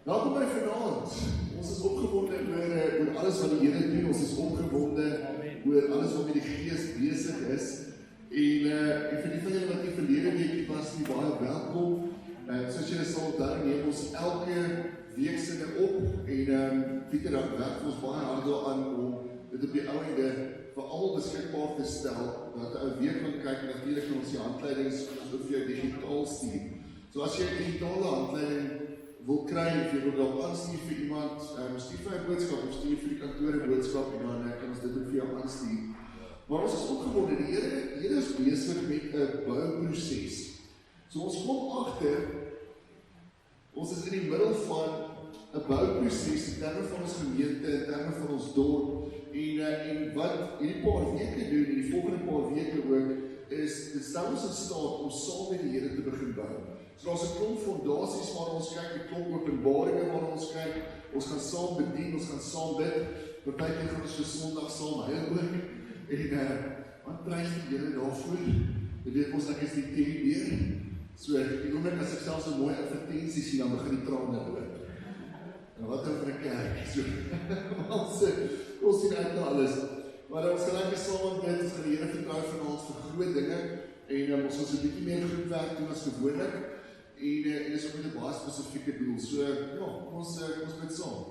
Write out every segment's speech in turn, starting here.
Welkom by vanaand. Ons is opgewonde oor alles wat die Here doen. Ons is opgewonde oor alles wat met die Gees besig is. En vir die van julle wat nie verlede week was nie, baie welkom. Soos julle sal onthou, neem ons elke week sinne op en Pieter werk ons baie hard daaraan om dit op die ou einde vir almal beskikbaar te stel, dat 'n ou weer kan kyk. Natuurlik kan ons die handleidings vir jou digitaal stuur. So as jy 'n digitale handleiding wil kry, of jy wil dalk aanstuur vir iemand, stuur vir 'n boodskap, of stuur vir die kantoor 'n boodskap, en dan kan ons dit ook vir jou aanstuur. Maar ons is opgewonde, die Here is besig met 'n bouproses. So ons kom agter, ons is in die middel van 'n bouproses in terme van ons gemeente, in terme van ons dorp, en wat hierdie paar weke doen, en die volgende paar weke ook, is dit stel ons in staat om saam met die Here te begin bou. So daar's 'n klomp fondasies waar ons kyk, 'n klomp openbaringe waar ons kyk, ons gaan saam bedien, ons gaan saam bid, partykeer gaan ons vir Sondag saam huil ook, en wat prys die Here daarvoor? Jy weet ons, ek is die teddybeer, so die oomblik as ek selfs 'n mooi advertensie sien, dan begin die trane loop. En wat dan vir 'n kerk, so, ons sien uit na alles, maar ons gaan lekker saam bid, ons gaan die Here vertrou vanaand vir groot dinge, en ons gaan 'n bietjie meer groepwerk doen as gewoonlik, en is ook met 'n baie spesifieke doel. So ja, kom ons bid saam.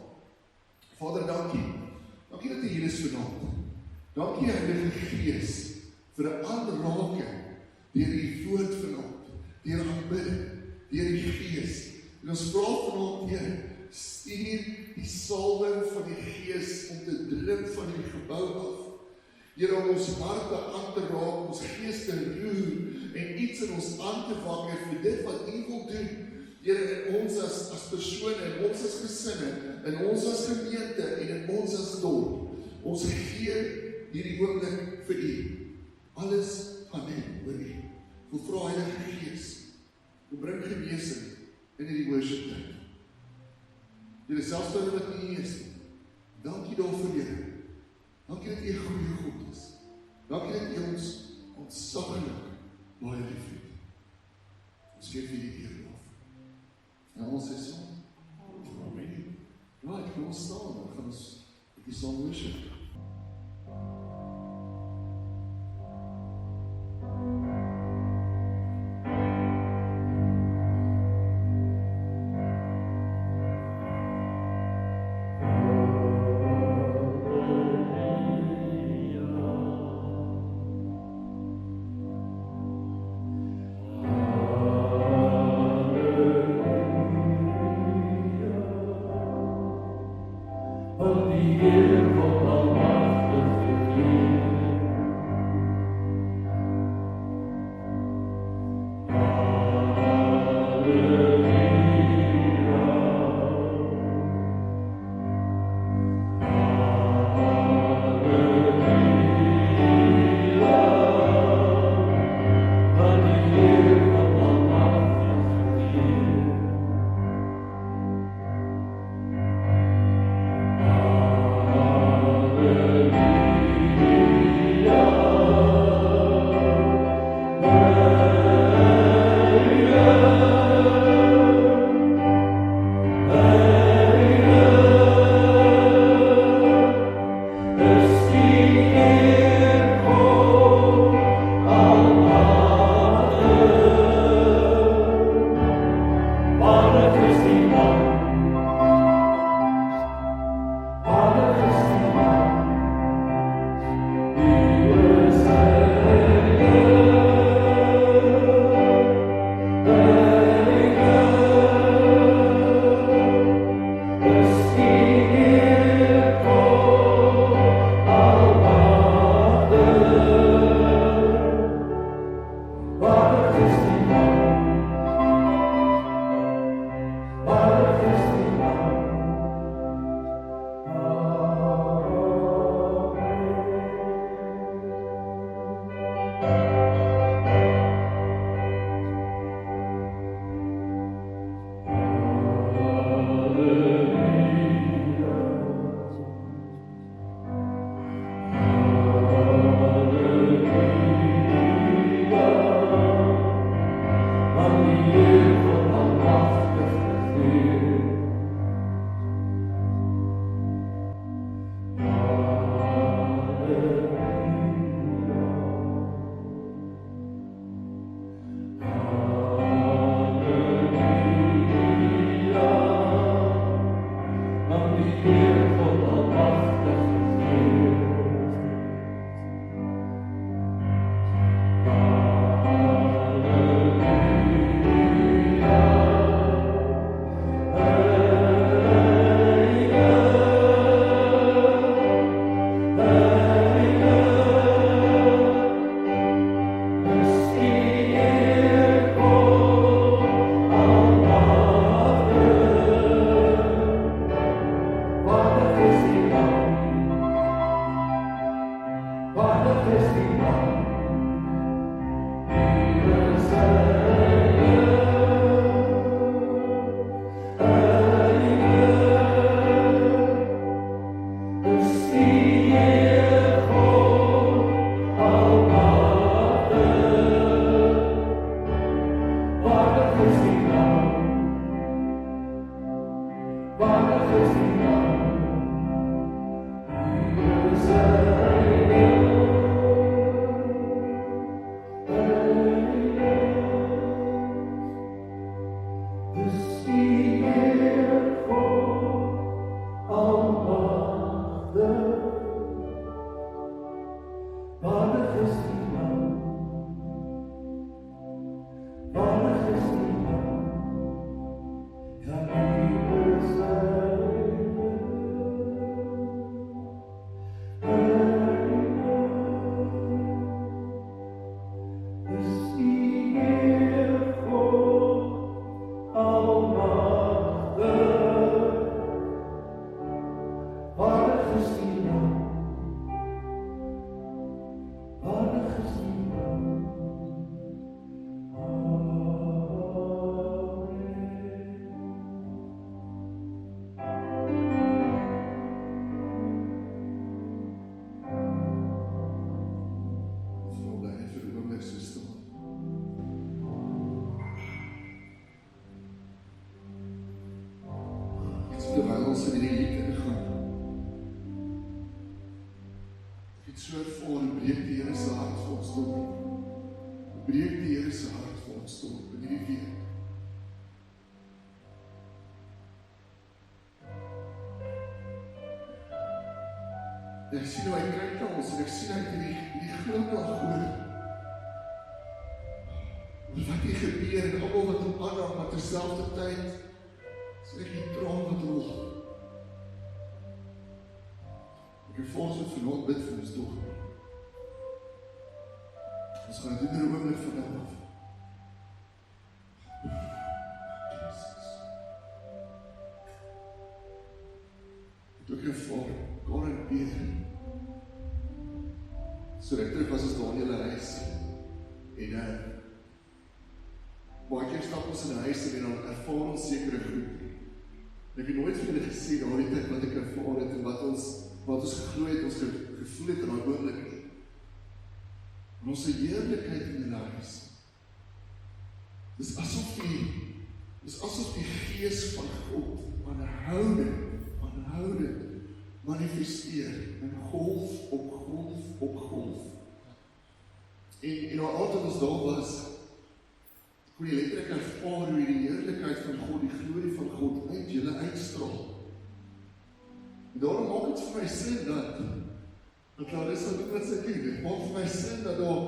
Vader, dankie. Dankie dat U hier is vanaand. Dankie Heilige Gees vir 'n aanraking deur U woord vanaand, deur aanbidding, deur die Gees. En ons vra vanaand, Here, stuur die salwing van die Gees om te dring van die gebou af. Here, om ons harte aan te raak, ons gees te roer, en iets in ons aan te wakker vir dit wat U wil doen. Here, in ons as persone, in ons as gesinne, in ons as gemeente, en in ons as dorp. Ons gee hierdie oomblik vir U. Alles gaan net oor U. Ons vra Heilige Gees, ons bring genesing in hierdie worship tyd. Here, selfs terwyl wat nie is nie. Dankie daarvoor, Here. Dankie dat U 'n goeie God is. Dankie dat U ons ontzaglik baie lief het. Ons gee vir die eer daarvoor. En ons sê saam. Amen. Right, kom ons staan, dan gaan ons die saam worship. Terwyl ons in die lied ingaan, het so voor, breek die Here se hart vir ons door. Breek die Here se hart vir ons door in hierdie week. Ek sien hoe hy kyk na ons en ek sien hy die glimlag hoor. Wat hier gebeur en almal wat hom aanraak, maar terselfdertyd sien ek die traan wat rol. Ek het voor ons vanaand bid vir ons dogter. Ons gaan dit in 'n oomblik van nou af. Jesus. Ek het voor Koran bid. So ek terug was as Daniel huis en baie keer stap ons in 'n huis en dan ervaar ons sekere goed. Ek het nooit vir julle gesê daardie tyd wat ek ervaar het en wat ons geglo het, ons gevoel het in daai oomblik nie. En ons heerlikheid in die huis. Dis asof die Gees van God aanhoudend manifesteer in golf op golf op golf. En nou altyd ons daar was, kon jy letterlik ervaar hoe die heerlikheid van God, die glorie van God uit julle uitstraal. En daarom maak het vir my sin dat Clarissa doen wat sy doen. Dit maak vir my sin dat daar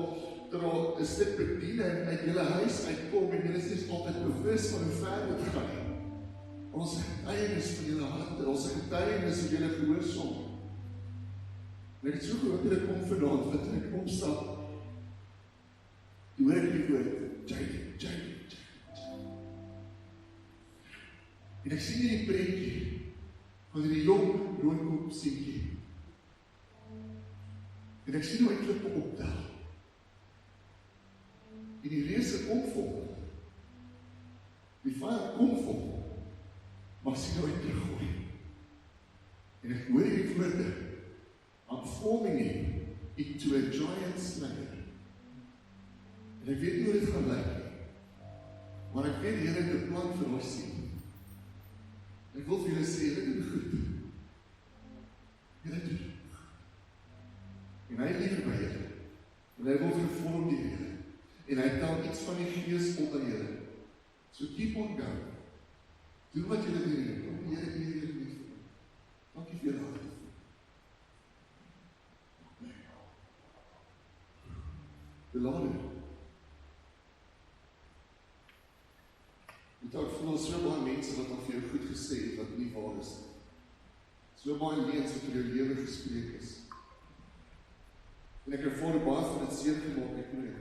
'n stuk bediening uit julle huis uitkom en julle is altyd bewus van hoe ver dit gaan. Ons getuienis van julle harte, ons getuienis van julle gehoorsaam. En ek het so gehoop dat ek kom vanaand, wat ek opstap, toe hoor ek die woord, Jayden. En ek sien hierdie prentjie van die jong rooikop seentjie. En ek sien hoe hy klippe optel. En die reuse kom vol. Die vyand kom vol. Maar sien hoe hy teruggooi. En ek hoor hierdie woorde, I'm forming him into a giant slayer. En ek weet nie hoe dit gaan lyk nie. Maar ek weet die Here het 'n plan vir ons sien. Ek wil vir julle sê, julle doen goed. Julle doen goed. En hy leer by julle. En hy wil gevorm deur julle. En hy tel iets van die Gees op aan julle. So keep on going. Doen wat julle doen. Kom die Here eer julle nie vir. Dankie vir julle hart. Belade. Ek voel so baie mense wat al vir jou goed gesê het wat nie waar is nie. So baie leuns wat in jou lewe gespreek is. En ek ervaar baie van dit seer gemaak het nie.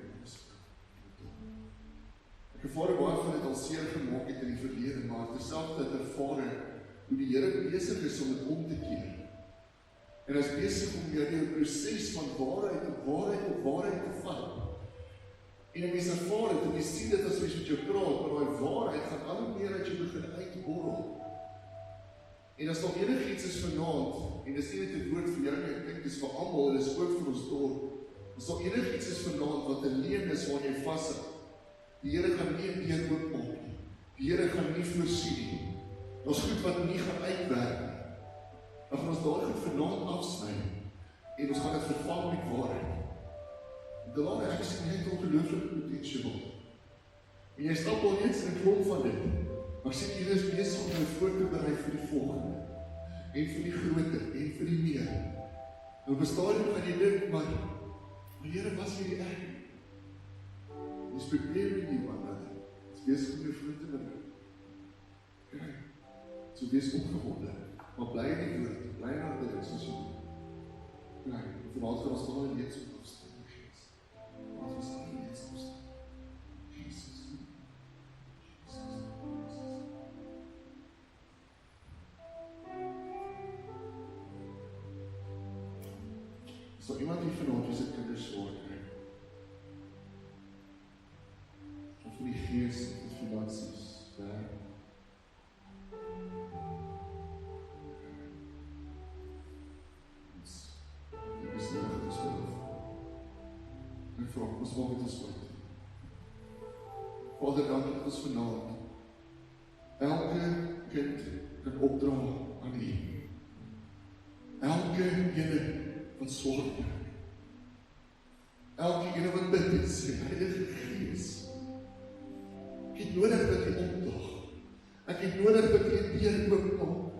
Ek ervaar baie van dit al seer gemaak het in die verlede, maar terselfdertyd ervaar hoe die Here besig is om dit om te keer. En hy is besig om jou in 'n proses van waarheid op waarheid te vat. En mens ervaar het, en jy sien dit as mens met jou praat, maar die waarheid gaan al hoe meer uit jou begin uitborrel. En as daar enigiets is vanaand, en dis nie net 'n woord vir jou nie, ek dink dis vir almal, en dis ook vir ons dorp, as daar enigiets is vanaand wat 'n leuen is waar jy vashou, die Here gaan nie 'n deur oopmaak nie. Die Here gaan nie voorsien nie. Ons goed wat nie gaan uitwerk nie. Dan gaan ons daai goed vanaand afsny en ons gaan dit vervang met waarheid. Daar ek sien net ongelooflike potensiaal. En jy stap al reeds in 'n klomp van dit. Maar sien jy is besig om jou voor te berei vir die volgende. En vir die groter en vir die meer. Nou bestaan jy van die dink, maar Here was hierdie ek. Dis preparing you, my brother. Dis besig om jou voor te berei. Kijk, so wees opgewonde. Maar bly in die woord, bly na dit, soos jy doen. Kijk, vanavond gaan ons al reeds op afstand. Wat was dat niet zo staan? Jezus. Is er iemand die vanavond wie zijn kinders zorg krijgt? Of die geest, of finansies, werk? Dit is nodig, dat is nodig. En vraag ons wat met ons ooit. Vader, dankie dat ons vanavond elke kind kan opdra aan U. Elke ene wat sorg krijg. Elke ene wat bid en sê, Heilige Gees, ek het nodig dat U opdag. Ek het nodig dat U 'n deur oopmaak.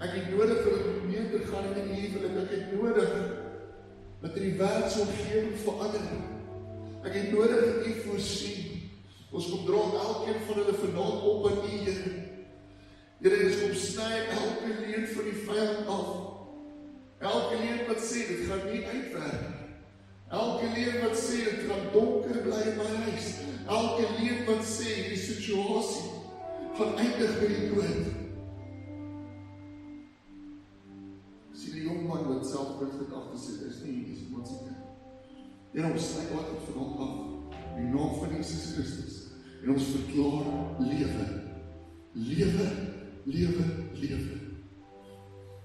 Ek het nodig dat ek gemeente gaan in die huwelik. Ek het nodig dat die wêreldsomgewing verander. Ek het nodig dat U voorsien. Ons kom dra elkeen van hulle vanaand op aan U, Here. Here, ons kom sny elke leuen van die vyand af. Elke leuen wat sê dit gaan nie uitwerk nie. Elke leuen wat sê dit gaan donker bly in my huis. Elke leuen wat sê hierdie situasie gaan eindig by die dood. Sien die jong man wat self dit agter sit, is nie iemand se kind. Here, ons sny altyd vanaand af in die naam van Jesus Christus en ons verklaar lewe. Lewe, lewe, lewe.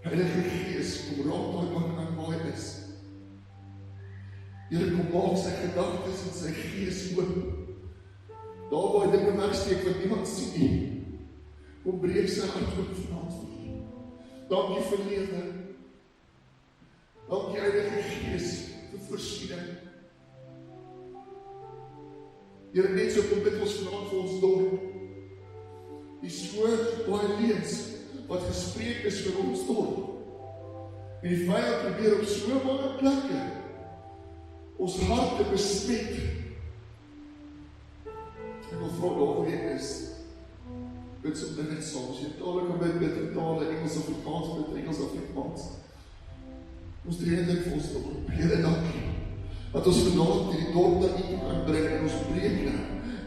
Heilige Gees, kom raak daai man aan waar hy is. Here, kom maak sy gedagtes en sy gees oop. Daar waar hy dinge wegsteek wat niemand sien nie. Kom breek sy hart oop vanaand vir U. Dankie vir lewe. Dankie Heilige Gees vir voorsiening. Here, net so kom dit ons vanaand vir ons dorp. Die so baie leuns wat gespreek is vir ons dorp. En die vyand probeer op so baie plekke ons harte besmet. Ek wil vra daar waar jy is. Bid so net saam. As jy tale kan bid in tale, Engels of Afrikaans, bid Engels of Afrikaans. Ons tree dit vir ons dorp. Here, dankie. Dat ons vanaand die dorp na U toe kan bring en ons breek nou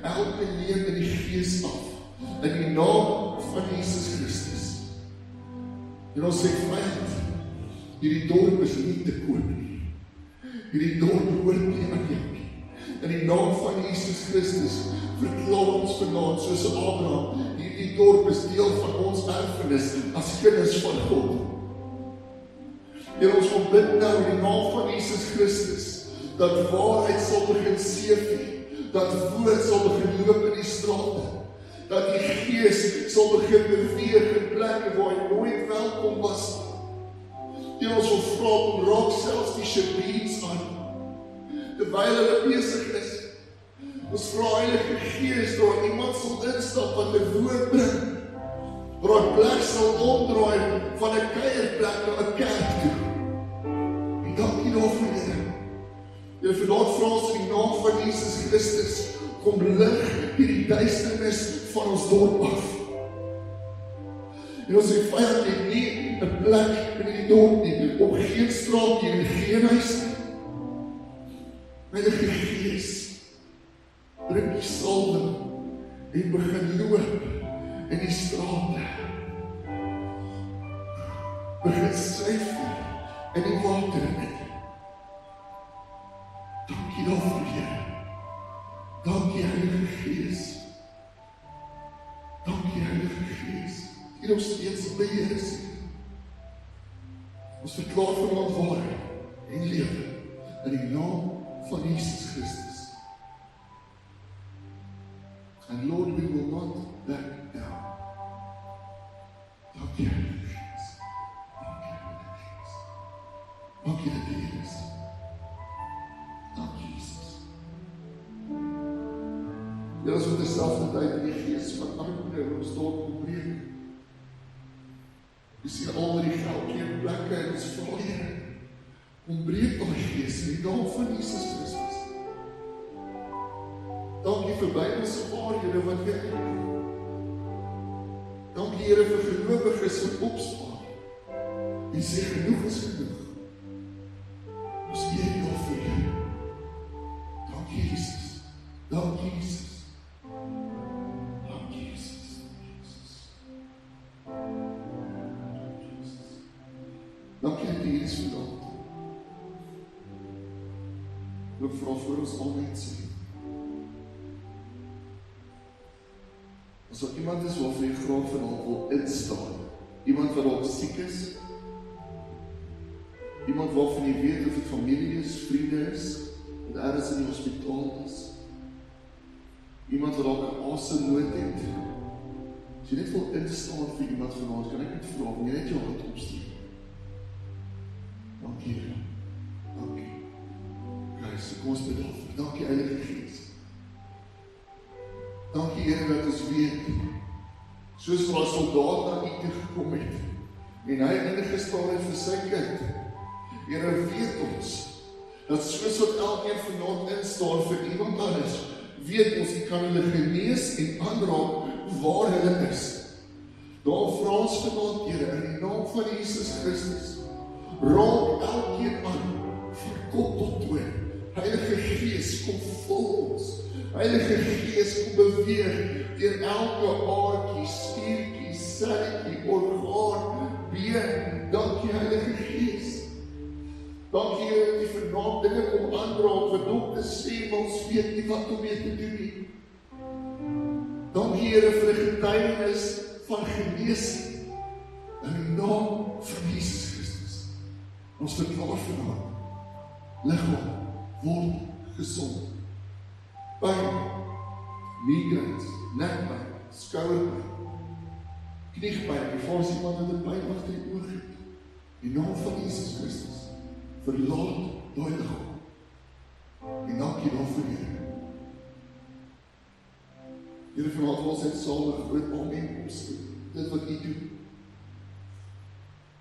elke leuen in die gees af. In die naam van Jesus Christus. En ons sê vyand, hierdie dorp is nie te koop nie. Hierdie dorp behoort nie aan jou nie. In die naam van Jesus Christus verklaar ons vanaand soos Abraham, hierdie dorp is deel van ons erfenis as kinders van God. Here, ons kom bid nou in die naam van Jesus Christus, dat waarheid sal begin seefie, dat woord sal begin loop in die strate, dat die gees sal begin beweeg in plekke waar hy nooit welkom was. Here, ons wil vra, kom raak selfs die Shabeens aan, terwyl hulle besig is. Ons vra Heilige Gees, daar iemand sal instap wat 'n woord bring, waar 'n plek sal omdraai van 'n kuierplek na 'n kerk toe. En dankie daarvoor, Here. Here, vanaand vra ons in die naam van Jesus Christus, kom lig hierdie duisternis van ons dorp af. En ons sê, vyand het nie 'n plek in die dorp nie, op geen straat nie, en geen huis nie. Heilige Gees, bring die salwing en begin loop in die strate. Begin suiver in die water in. Dankie daarvoor, Here. Dankie, Heilige Gees. Dankie, Heilige Gees. Hier ons steeds beheer is. Ons verklaar vanaand waarheid en lewe in die naam van Jesus Christus. And Lord, we will not back down. Here, ons moet terselfdertyd in die gees van armoede in ons dorp kom breek. Jy sien al die geldklein plekke en ons vra, Here, kom breek daai gees in die naam van Jesus Christus. Dankie vir Bybelse waarhede wat werk. Dankie, Here, vir gelowiges wat opstaan. Die sê genoeg is genoeg. Ons eer U daarvoor, Here. Dankie, Jesus. Dankie, Jesus. Dankie, Jesus. Dankie dat U hier is vandag. Ek vra vir ons almal sê. As er iemand is waarvoor jy graag vanavond wil instaan, iemand wat dalk siek is, iemand waarvan jy weet of het familie is, vriende is, wat ergens in die hospitaal is, iemand wat dalk 'n asemnood het, as jy net wil instaan vir iemand vanavond, kan ek net vra, wil jy net jou hand opsteek? Dankie, Here. Dankie. Christus, kom ons bid daarvoor. Dankie, Heilige Gees. Dankie, Here, dat ons weet, soos waar 'n soldaat na U toe gekom het, en hy ingestaan het vir sy kind, Here, weet ons, dat soos wat elkeen vanaand instaan vir iemand anders, weet ons, U kan hulle genees en aanraak waar hulle is. Daarom vra ons vanaand, Here, in die naam van Jesus Christus, raak elkeen aan, van kop tot toe. Heilige Gees, kom vul ons. Heilige Gees, kom beweeg deur elke aardjie, stiertjie, selletjie, orgaan, been. Dankie, Heilige Gees. Dankie, Here, dat U vanaand dinge kom aanraak, wat dokters sê, maar ons weet nie wat om mee te doen nie. Dankie, Here, vir 'n getuienis van genesing in die naam van Jesus Christus. Ons verklaar vanaand, liggaam word gesond. Pyn, migraines, nekpyn, skouerpyn, kniepyn, die volgens iemand met 'n pyn agter die oog het. In die naam van Jesus Christus, verlaat daai liggaam. En dankie daarvoor, Here. Here, vanaand wil ons net saam 'n groot amen opstel. Dit wat U doen.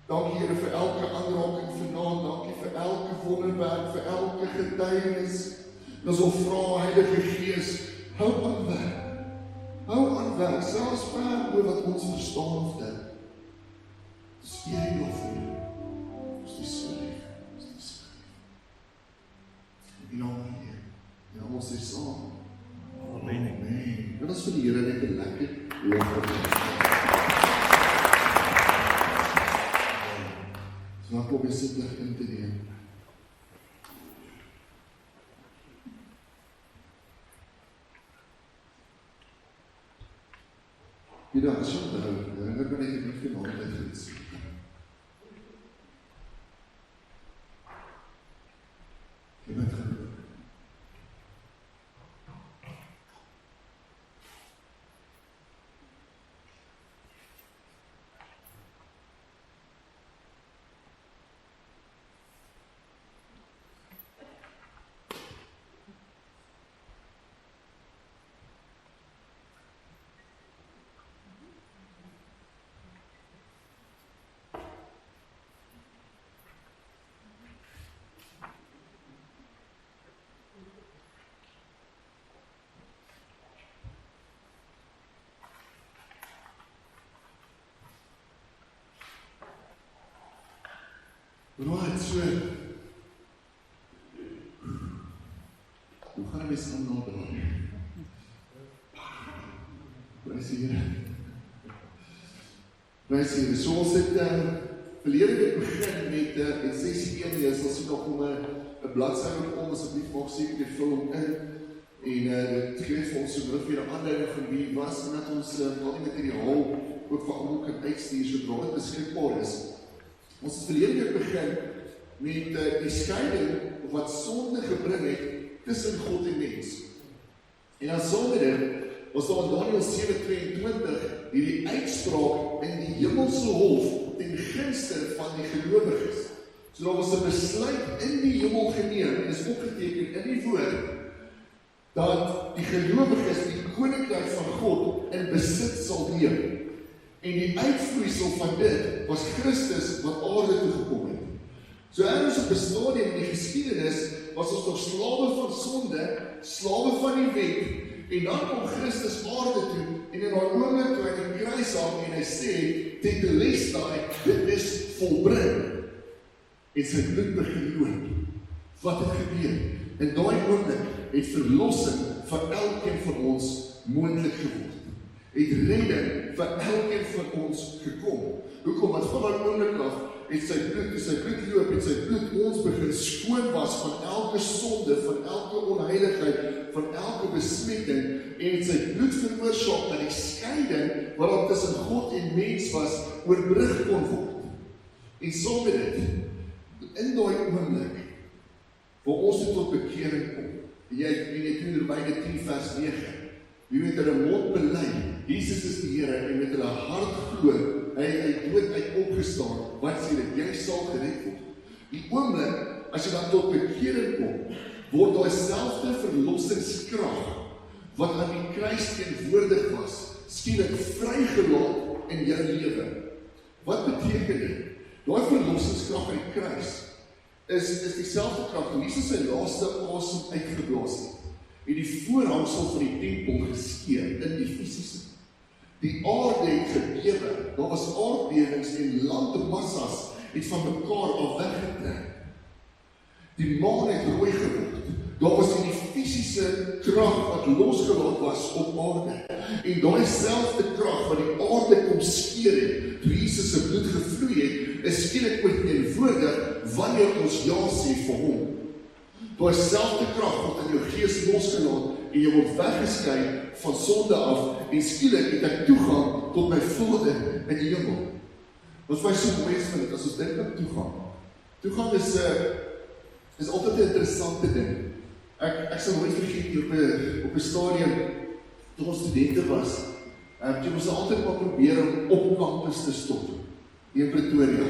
Dankie, Here, vir elke aanraking vanaand. Dankie vir elke wonderwerk, vir elke getuienis. Ons wil vra, Heilige Gees, hou aan werk. Hou aan werk, selfs ver oor wat ons verstaan of dink. Dis eer U daarvoor. Ons is so lief. Ons is so lief. In die naam van die Here. En ons sê saam. Amen. Amen. En ons vir die Here net 'n lekker loof. Dan kom jy sit lig in te neem. Jy dan so dan ek kan net nie vir my net sê. Jy moet gaan. Right, so. Hoe gaan we staan nou daar? Prys die Here. Prys die Here. So ons het verlede week begin met in sessie 1, jy sal sien nog om 'n bladsy kom, asseblief mag seker die film in. En dit gee vir ons so weer 'n aanduiding van wie was en dat ons al die materiaal ook vir almal kan uitstuur sodra dit beskikbaar is. Ons het verlede week begin met die skeiding wat sonde gebring het tussen God en mens. En as sonde was daar in Daniël 7:22 hierdie uitspraak in die hemelse hof ten gunste van die gelowiges. So daar was 'n besluit in die hemel geneem en is opgeteken in die woord dat die gelowiges, die koninkryk van God in besit sal neem. En die uitvloeisel van dit was Christus wat aarde toe gekom het. So ergens op 'n stadium in die geskiedenis was ons nog slawe van sonde, slawe van die wet, en dan kom Christus aarde toe, en in daai oomblik toe hy die kruis hang en hy sê, tetelestai, dit is volbring, en sy bloed begin loop. Wat het gebeur? In daai oomblik het verlossing vir elkeen van ons moontlik geword. Het redding vir elkeen van ons gekom. Hoekom? Want van daai oomblik af het sy bloed loop, het sy bloed ons begin skoon was van elke sonde, van elke onheiligheid, van elke besmetting, en het sy bloed veroorsaak dat die skeiding wat daar tussen God en mens was, oorbrug kon word. En saam met dit, in daai oomblik, waar ons tot bekering kom, jy het in Romeine 10 vers 9, wie met hulle mond bely, Jesus is die Here, en met hulle hart glo, hy dood uit opgestaan, wat sê dit, jy sal gered word. Die oomblik, as jy dan tot bekering kom, word daai selfde verlossingskrag, wat aan die kruis teenwoordig was, skielik vrygelaat in jou lewe. Wat beteken dit? Daai verlossingskrag aan die kruis, is dieselfde krag, toe Jesus sy laaste asem uitgeblaas het, en die voorhangsel van die tempel geskeur in die fisiese. Die aarde het gebewe, daar was aardbewings en landmassas het van mekaar af weggetrek. Die maan het rooi geword. Daar was die fisiese krag wat losgelaat was op aarde. En daai selfde krag wat die aarde kom skeer het, toe Jesus se bloed gevloei het, is skielik ooit teenwoordig wanneer ons ja sê vir hom. Daai selfde krag word in jou gees losgelaat en jy word weggeskei van sonde af en skielik het ek toegang tot my Vader in die hemel. Wat vir my so mooi is van dit, as ons dit kan toegang. Toegang is altyd 'n interessante ding. Ek sal nooit vergeet op 'n stadium toe ons studente was, jy moes altyd maar probeer om op kampus te stop in Pretoria.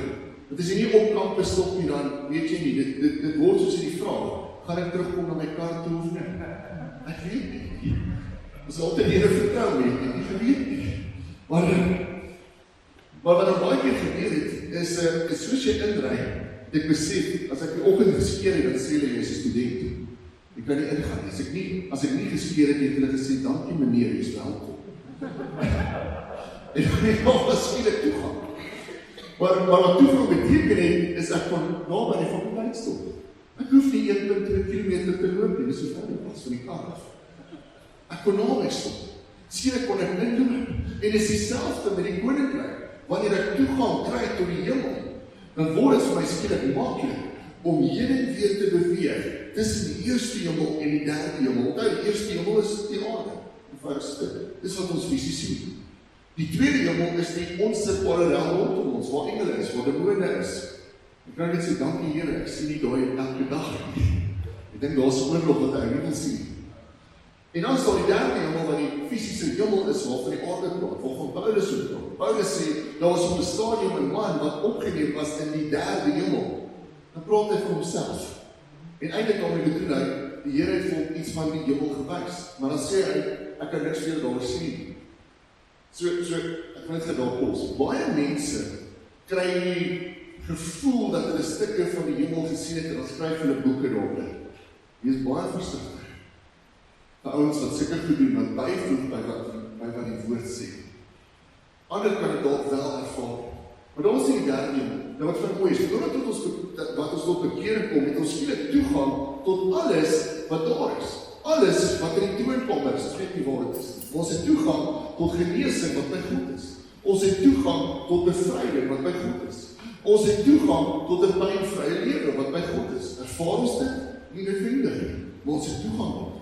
Want as jy nie op kampus stop nie, dan weet jy nie, dit word soos die vraag, gaan ek terugkom na my kar toe of nie? Ek weet nie. Ons altyd die Here vertrou nie, ek het nie geweet nie. Maar wat er baie keer gebeur het, is soos jy inry, ek besef, as ek die oggend geskeer het, dan sê hulle, jy is 'n student. Jy kan nie ingaan. As ek nie geskeer het, het hulle gesê, dankie meneer, jy is welkom. En dan het nog skielik toegang. Maar wat toegang beteken het, is ek van daar by die fakulteit stop. Ek hoef nie 1,2 kilometer te loop nie, dis so ver die pas van die kar af. Ek kon naweek stop. Skielik kon ek inloop. En dis dieselfde met die koninkryk. Wanneer ek toegang kry tot die hemel, dan word dit vir my skielik maklik om heen en weer te beweeg tussen die eerste hemel en die derde hemel. Onthou, die eerste hemel is die aarde. Dis wat ons visie sien. Die tweede hemel is die onsigbare realm rondom ons, waar engele is, waar demone is. Ek kan net sê, dankie Here, ek sien nie daai elke dag nie. Ek dink daar is oorlog wat ek nie wil sien. En dan sal die derde hemel, wat die fisiese hemel is, waarvan die aarde praat, waarvan Paulus ook praat. Paulus sê, daar was op 'n stadium 'n man wat opgeneem was in die derde hemel. Dan praat hy vir homself. En eintlik kom hy bedoel hy, die Here het vir hom iets van die hemel gewys. Maar dan sê hy, ek kan niks veel daar sien. So ek wil net gedaal pos. Baie mense kry die gevoel dat hulle stukke van die hemel gesien het en dan skryf hulle boeke daaroor. Wees baie versigtig. Vir ouens wat seker gedoen wat byvoeg by wat die woord sê. Ander kan dit dalk wel ervaar. Maar dan sê die derde hemel, nou wat vir mooi is, doordat ons tot bekering kom, het ons skielik toegang tot alles wat daar is. Alles wat in die troonkamer is, ek weet nie waar dit is. Ons het toegang tot genesing wat by God is. Ons het toegang tot bevryding wat by God is. Ons het toegang tot 'n pynvrye lewe wat by God is. Ervaar ons dit? Nie noodwendig nie, maar ons het toegang tot.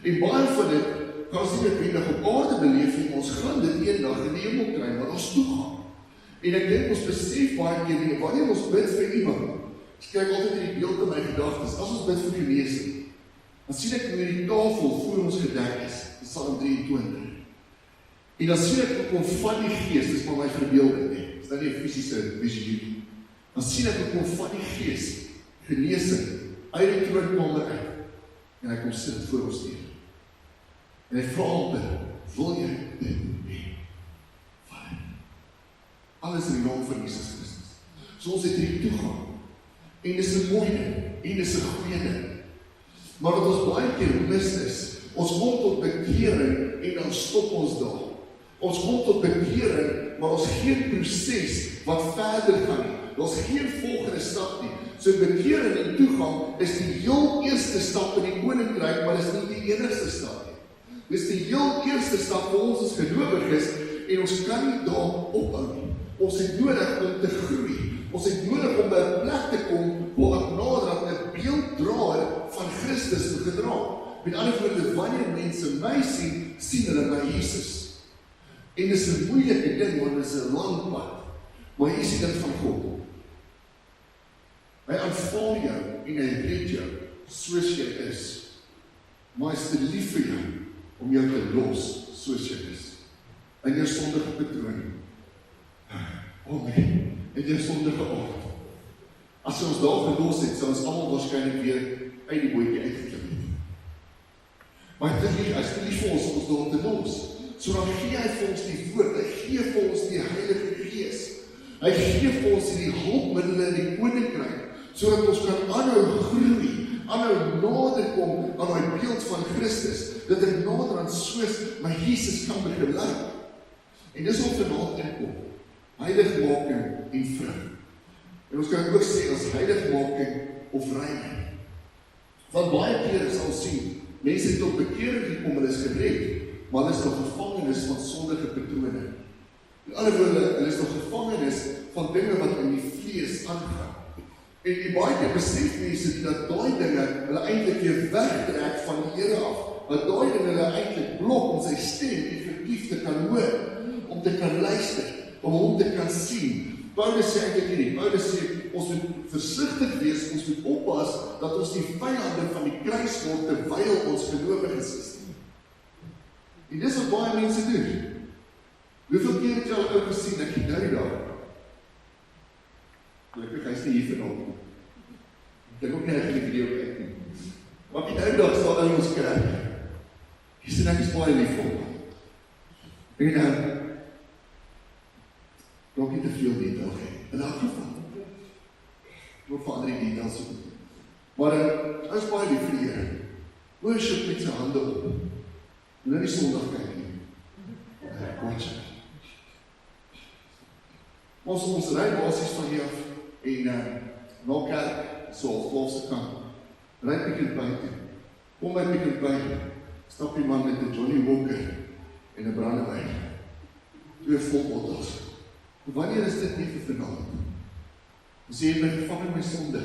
En baie van dit kan ons nie noodwendig op aarde beleef nie, ons gaan dit eendag in die hemel kry, maar ons toegang. En ek dink ons besef baie keer nie, wanneer ons bid vir iemand, ek kyk altyd in die beeld in my gedagtes, as ons bid vir genesing, dan sien ek hoe die tafel voor ons gedek is, Psalm 23. En dan sien ek ook om van die gees, dis maar my verbeelding nie, is dat nie 'n fisiese visioen. Dan sien ek ook om van die gees, genesing, uit die troonkamer uit, en hy kom sit voor ons neer. En hy vra hom, wil jy dit hê? Vader, alles in die naam van Jesus Christus. So ons het hierdie toegang. En dis 'n mooi ding, en dis 'n goeie ding. Maar wat ons baie keer mis is, ons kom tot bekering en dan stop ons daar. Ons kom tot bekering, maar ons geen proses wat verder gaan nie. Ons geen volgende stap nie. So bekering en toegang is die heel eerste stap in die koninkryk, maar is nie die enigste stap nie. Dis die heel eerste stap vir ons as gelowiges en ons kan nie daar ophou nie. Ons het nodig om te groei. Ons het nodig om by 'n plek te kom waar ek nader 'n beelddraer van Christus te gedra. Met ander woorde, wanneer mense my sien, sien hulle my Jesus. En dis 'n moeilike ding, want dit is 'n lang pad. Maar hier is die ding van God. Hy aanvaar jou en hy red jou soos jy is. Maar hy is te lief vir jou om jou te los soos jy is. In jou sondige patroon. Amen. In jou sondige aard. As ons daar gelos het, sou ons almal waarskynlik weer uit die bootjie uitgeklim het. Maar hy is te lief vir ons om ons daar te los. So dan gee hy vir ons die woord, hy gee vir ons die Heilige Gees. Hy gee vir ons die hulpmiddels in die koninkryk, sodat ons kan aanhou groei, aanhou nader kom aan die beeld van Christus, dat ek nader aan soos my Jesus kan begin lyk. En dis wat vanaand inkom, heiligmaking en vrug. En ons kan ook sê as heiligmaking of reining. Want baie kere sal sien, mense het tot bekering gekom, hulle is gered, maar hulle is nog gevangenes van sondige patrone. In ander woorde, hulle is nog gevangenes van dinge wat in die vlees aangaan. En baie keer besef mense dat daai dinge hulle eintlik weer wegtrek van die Here af. Dat daai dinge hulle eintlik blok om sy stem effektief te kan hoor, om te kan luister, om hom te kan sien. Paulus sê eintlik hierdie, Paulus sê ons moet versigtig wees, ons moet oppas dat ons die vyande van die kruis word terwyl ons gelowiges is. En dis wat baie mense doen. Hoeveel keer het jy al ou gesien, ek nou daar? Gelukkig, hy is nie hier vanaand. Ek dink ook nie hy die video kyk nie. Maar die nou sal in ons kerk. Jy sien ek is baie lief vir hom. En nog nie te veel detail gee. In elk geval. Nog vir ander details soek. Maar hy is baie lief vir die Here. Worship met sy hande op. En nou die Sondag kyk nie. Watch. Ons ry basies van hier af en na kerk, so op Wolfse kant. Ry Pick n Pay toe. Kom by Pick n Pay, stap die man met 'n Johnny Walker en 'n brandewyn. 2 vol bottels. Wanneer is dit nie vir vanaand? Ons sê my gevang in my sonde.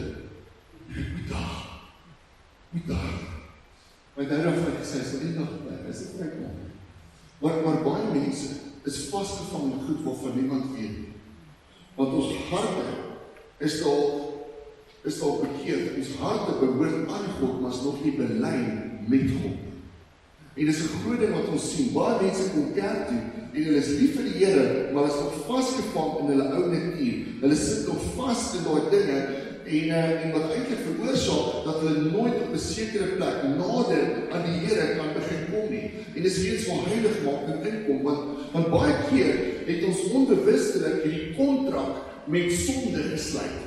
Moet daar. My daarom het gesê, sal nie nog bly, is dit vrykom. Maar baie mense is vasgevang in goed waarvan niemand weet. Want ons harte is al bekeerd. Ons harte behoort aan God, maar is nog nie belyn met God. En dis 'n groot ding wat ons sien. Baie mense kom kerk toe en hulle is lief vir die Here, maar hulle is nog vasgevang in hulle ou natuur. Hulle sit nog vas in daai dinge en wat eintlik veroorsaak dat hulle nooit op 'n sekere plek nader aan die Here kan begin kom nie. En dis reeds waar heiligmaking inkom, want baie keer het ons onbewustelik hierdie kontrak met sonde gesluit.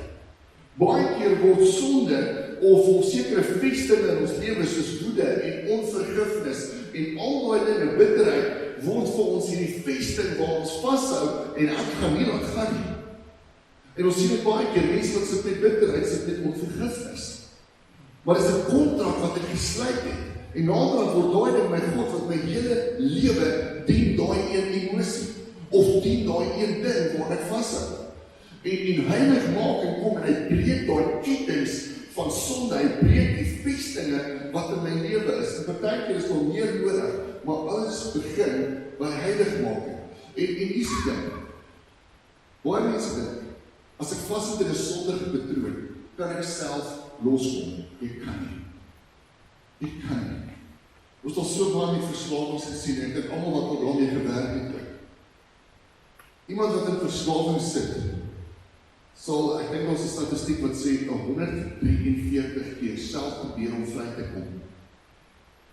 Baie keer word sonde of sekere vestinge in ons lewe soos woede en onvergifnis en al daai dinge, bitterheid, word vir ons hierdie vesting waar ons vashou en ek gaan nie laat gaan nie. En ons sien dit baie keer, mense wat sit met bitterheid, sit met onvergifnis. Maar dit is 'n kontrak wat ek gesluit het. En naderhand word daai ding my God wat my hele lewe dien daai een emosie of dien daai een ding waar ek vashou. En heiligmaking kom en hy breek daai kettinge van sonde, hy breek die vestinge wat in my lewe is. En partykeer is nog meer nodig, maar alles begin by heiligmaking. En hier is die ding. Baie mense dink, as ek vassit in 'n sondige patroon, kan ek self loskom. Ek kan nie. Ons het al so baie met verslawings gesien, en ek dink almal wat al daarmee gewerk het. Iemand wat in verslawing sit, sal, ek dink ons 'n statistiek wat sê, 143 keer self probeer om vry te kom,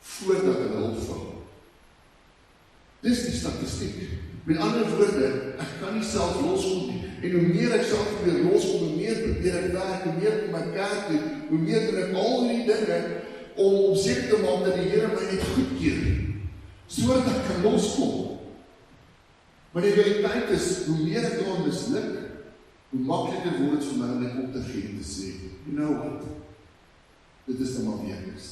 voordat hulle hulp vra. Dis die statistiek. Met ander woorde, ek kan nie self loskom nie. En hoe meer ek self probeer loskom, hoe meer probeer ek werk, hoe meer kom ek kerk toe, hoe meer doen ek al die dinge om seker te maak dat die Here my net goedkeur, sodat ek kan loskom. Maar die realiteit is, hoe meer ek daaraan misluk, hoe makliker word het vir my om net op te gee en te sê, you know what, dit is nou maar weernis.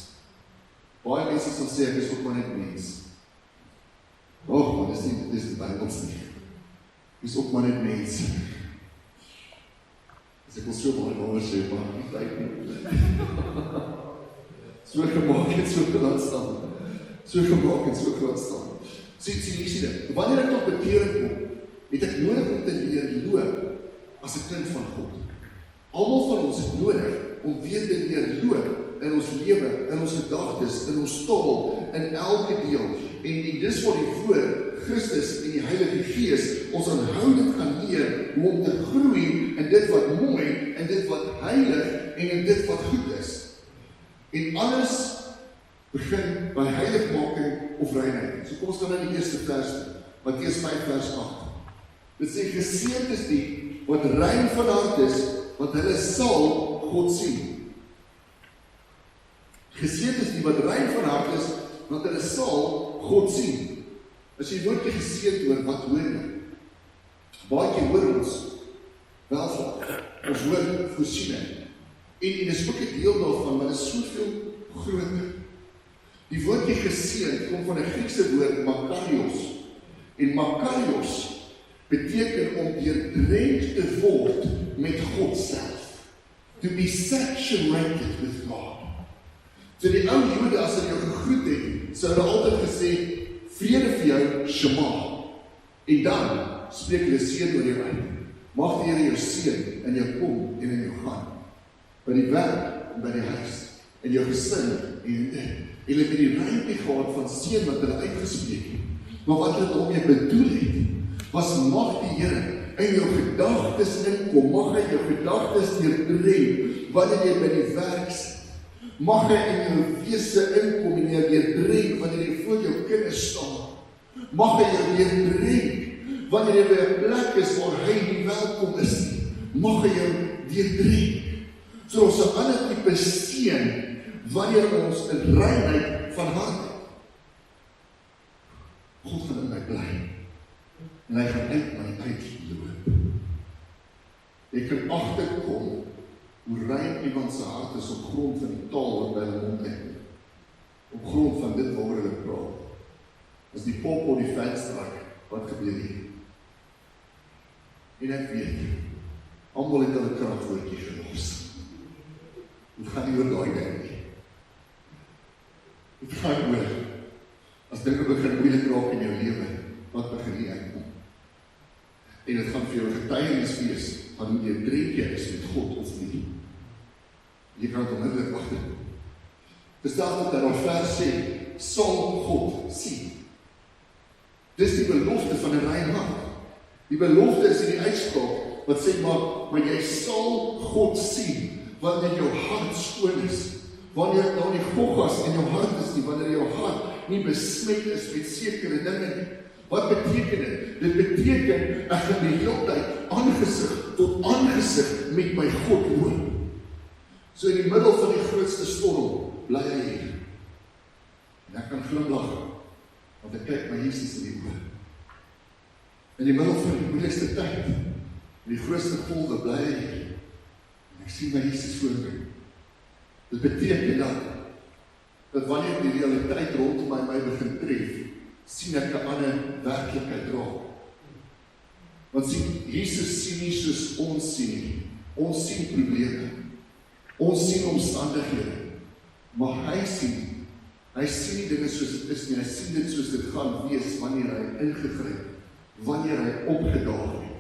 Baie mense sal sê, ek is ook maar net mens. Man, dis die Bybels nie. Ek is ook maar net mens. As ek wil so baie daaroor sê, maar nie tyd nie. So gemaak en so kan staan. So gemaak en so kan staan. Sien dit. Wanneer ek tot bekering kom, het ek nodig om te leer loop as 'n kind van God. Almal van ons het nodig om weer te leer loop in ons lewe, in ons gedagtes, in ons taal, in elke deel. En dis wat die voor Christus en die Heilige Gees ons aanhoudend gaan leer hoe om te groei in dit wat mooi, in dit wat heilig en in dit wat goed is. En alles begin by heiligmaking of reinheid. So kom ons gaan na die eerste vers toe, Matteus 5 vers 8. Dit sê, geseënd is die wat rein van hart is, want hulle sal God sien. Geseënd is die wat rein van hart is, want hulle sal God sien. As jy woordjie geseënd hoor, wat hoor jy? Baie keer hoor ons welvaart, ons hoor voorsiening. En is ook 'n deel daarvan, maar dit is soveel groter. Die woordjie geseënd kom van 'n Griekse woord makarios. En makarios beteken om deurdrenk te word met God self. To be saturated with God. So die ou Jode, as hulle jou gegroet het, sou hulle altyd gesê, vrede vir jou, Shema. En dan spreek hulle seën oor jou uit. Mag die Here jou seën in jou kom en in jou gaan. By die werk en by die huis, in jou gesin en in dit. En hulle het die ruimte gehad van seën wat hulle uitgespreek het. Maar wat hulle daarmee bedoel het, was mag die Here in jou gedagtes inkom, mag hy jou gedagtes deurdrenk, wanneer jy by die werk sit. Mag hy in jou wese inkom en jou deurdrenk, wanneer jy voor jou kinders staan. Mag hy jou deurdrenk, wanneer jy by 'n plek is waar hy nie welkom is nie. Mag hy jou deurdrenk. So ons 'n ander tipe seën, wanneer ons in reinheid van hart het. God gaan in my bly. En hy gaan uit my uitloop. Jy kan agterkom hoe rein iemand se hart is op grond van die taal wat by hulle mond uitkom. Op grond van dit waaroor hulle praat. As die pop op die venster raak, wat gebeur hier? En ek weet, almal het hulle kragwoordjie gelos. Dit gaan nie oor daai ding nie. Dit gaan oor, as dinge begin moeilik raak in jou lewe, wat begin nie uitkom. En dit gaan vir jou getuienis wees, van hoe jy drink jy is met God of nie. Jy kan het onmiddellik agterkom. Dis daarom dat daar vers sê, sal God sien. Dis die belofte van 'n rein hart. Die belofte is in die uitspraak, wat sê maar jy sal God sien, wanneer jou hart skoon is, wanneer daar nie goggas in jou hart is nie, wanneer jou hart nie besmet is met sekere dinge nie. Wat beteken dit? Dit beteken, ek gaan die hele tyd aangesig tot aangesig met my God loop. So in die middel van die grootste storm, bly hy hier. En ek kan glimlag, want ek kyk my Jesus in die oë. In die middel van die moeilikste tyd, in die grootste golwe, bly hy hier. En ek sien my Jesus voor my. Dit beteken dat wanneer die realiteit rondom my begin tref, sien ek 'n ander werklikheid raak. Want sien, Jesus sien nie soos ons sien nie. Ons sien probleme. Ons sien omstandighede. Maar hy sien nie dinge soos dit is nie. Hy sien dit soos dit gaan wees wanneer hy ingegryp, wanneer hy opgedaag het.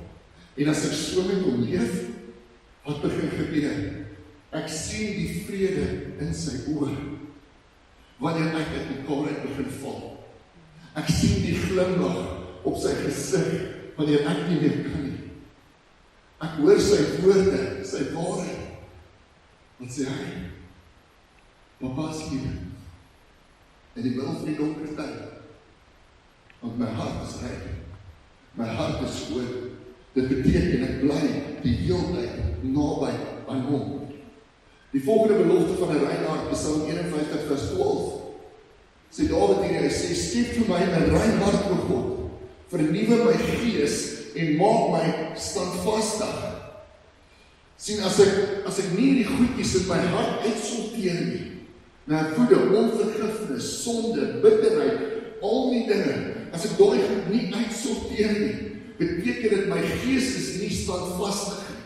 En as ek so met hom leef, wat begin gebeur? Ek sien die vrede in sy oë, wanneer ek uit mekaar uit begin val. Ek sien die glimlag op sy gesig, wanneer ek nie meer kan nie. Ek hoor sy woorde, sy waarheid. Wat sê hy? Papa is hier. In die middel van die donker tyd. Want my hart is rein. My hart is skoon. Dit beteken ek bly die hele tyd naby aan hom. Die volgende belofte van 'n rein hart, Psalm 51 vers 12. Sê Dawid hier, hy sê, skep vir my 'n rein hart, o God, vernuwe my gees en maak my standvastig. Sien, as ek nie die goedjies in my hart uitsorteer nie, na woede, onvergifnis, sonde, bitterheid, al die dinge, as ek daai goed nie uitsorteer nie, beteken dit my gees is nie standvastig nie.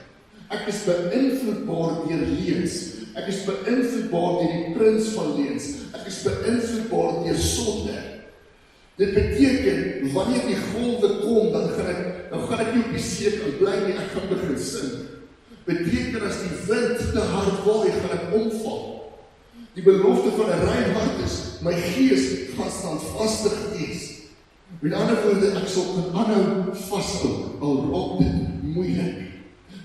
Ek is beïnvloedbaar deur leuns. Ek is beïnvloedbaar deur die prins van leuns. Ek is beïnvloedbaar deur sonde. Dit beteken, wanneer die golwe kom, dan gaan ek nie op die see kan bly nie, ek gaan begin sink. Beteken as die wind te hard waai, gaan ek omval. Die belofte van 'n rein hart is, my gees gaan standvastig wees. Met ander woorde, ek sal kan aanhou vashou, al raak dit moeilik.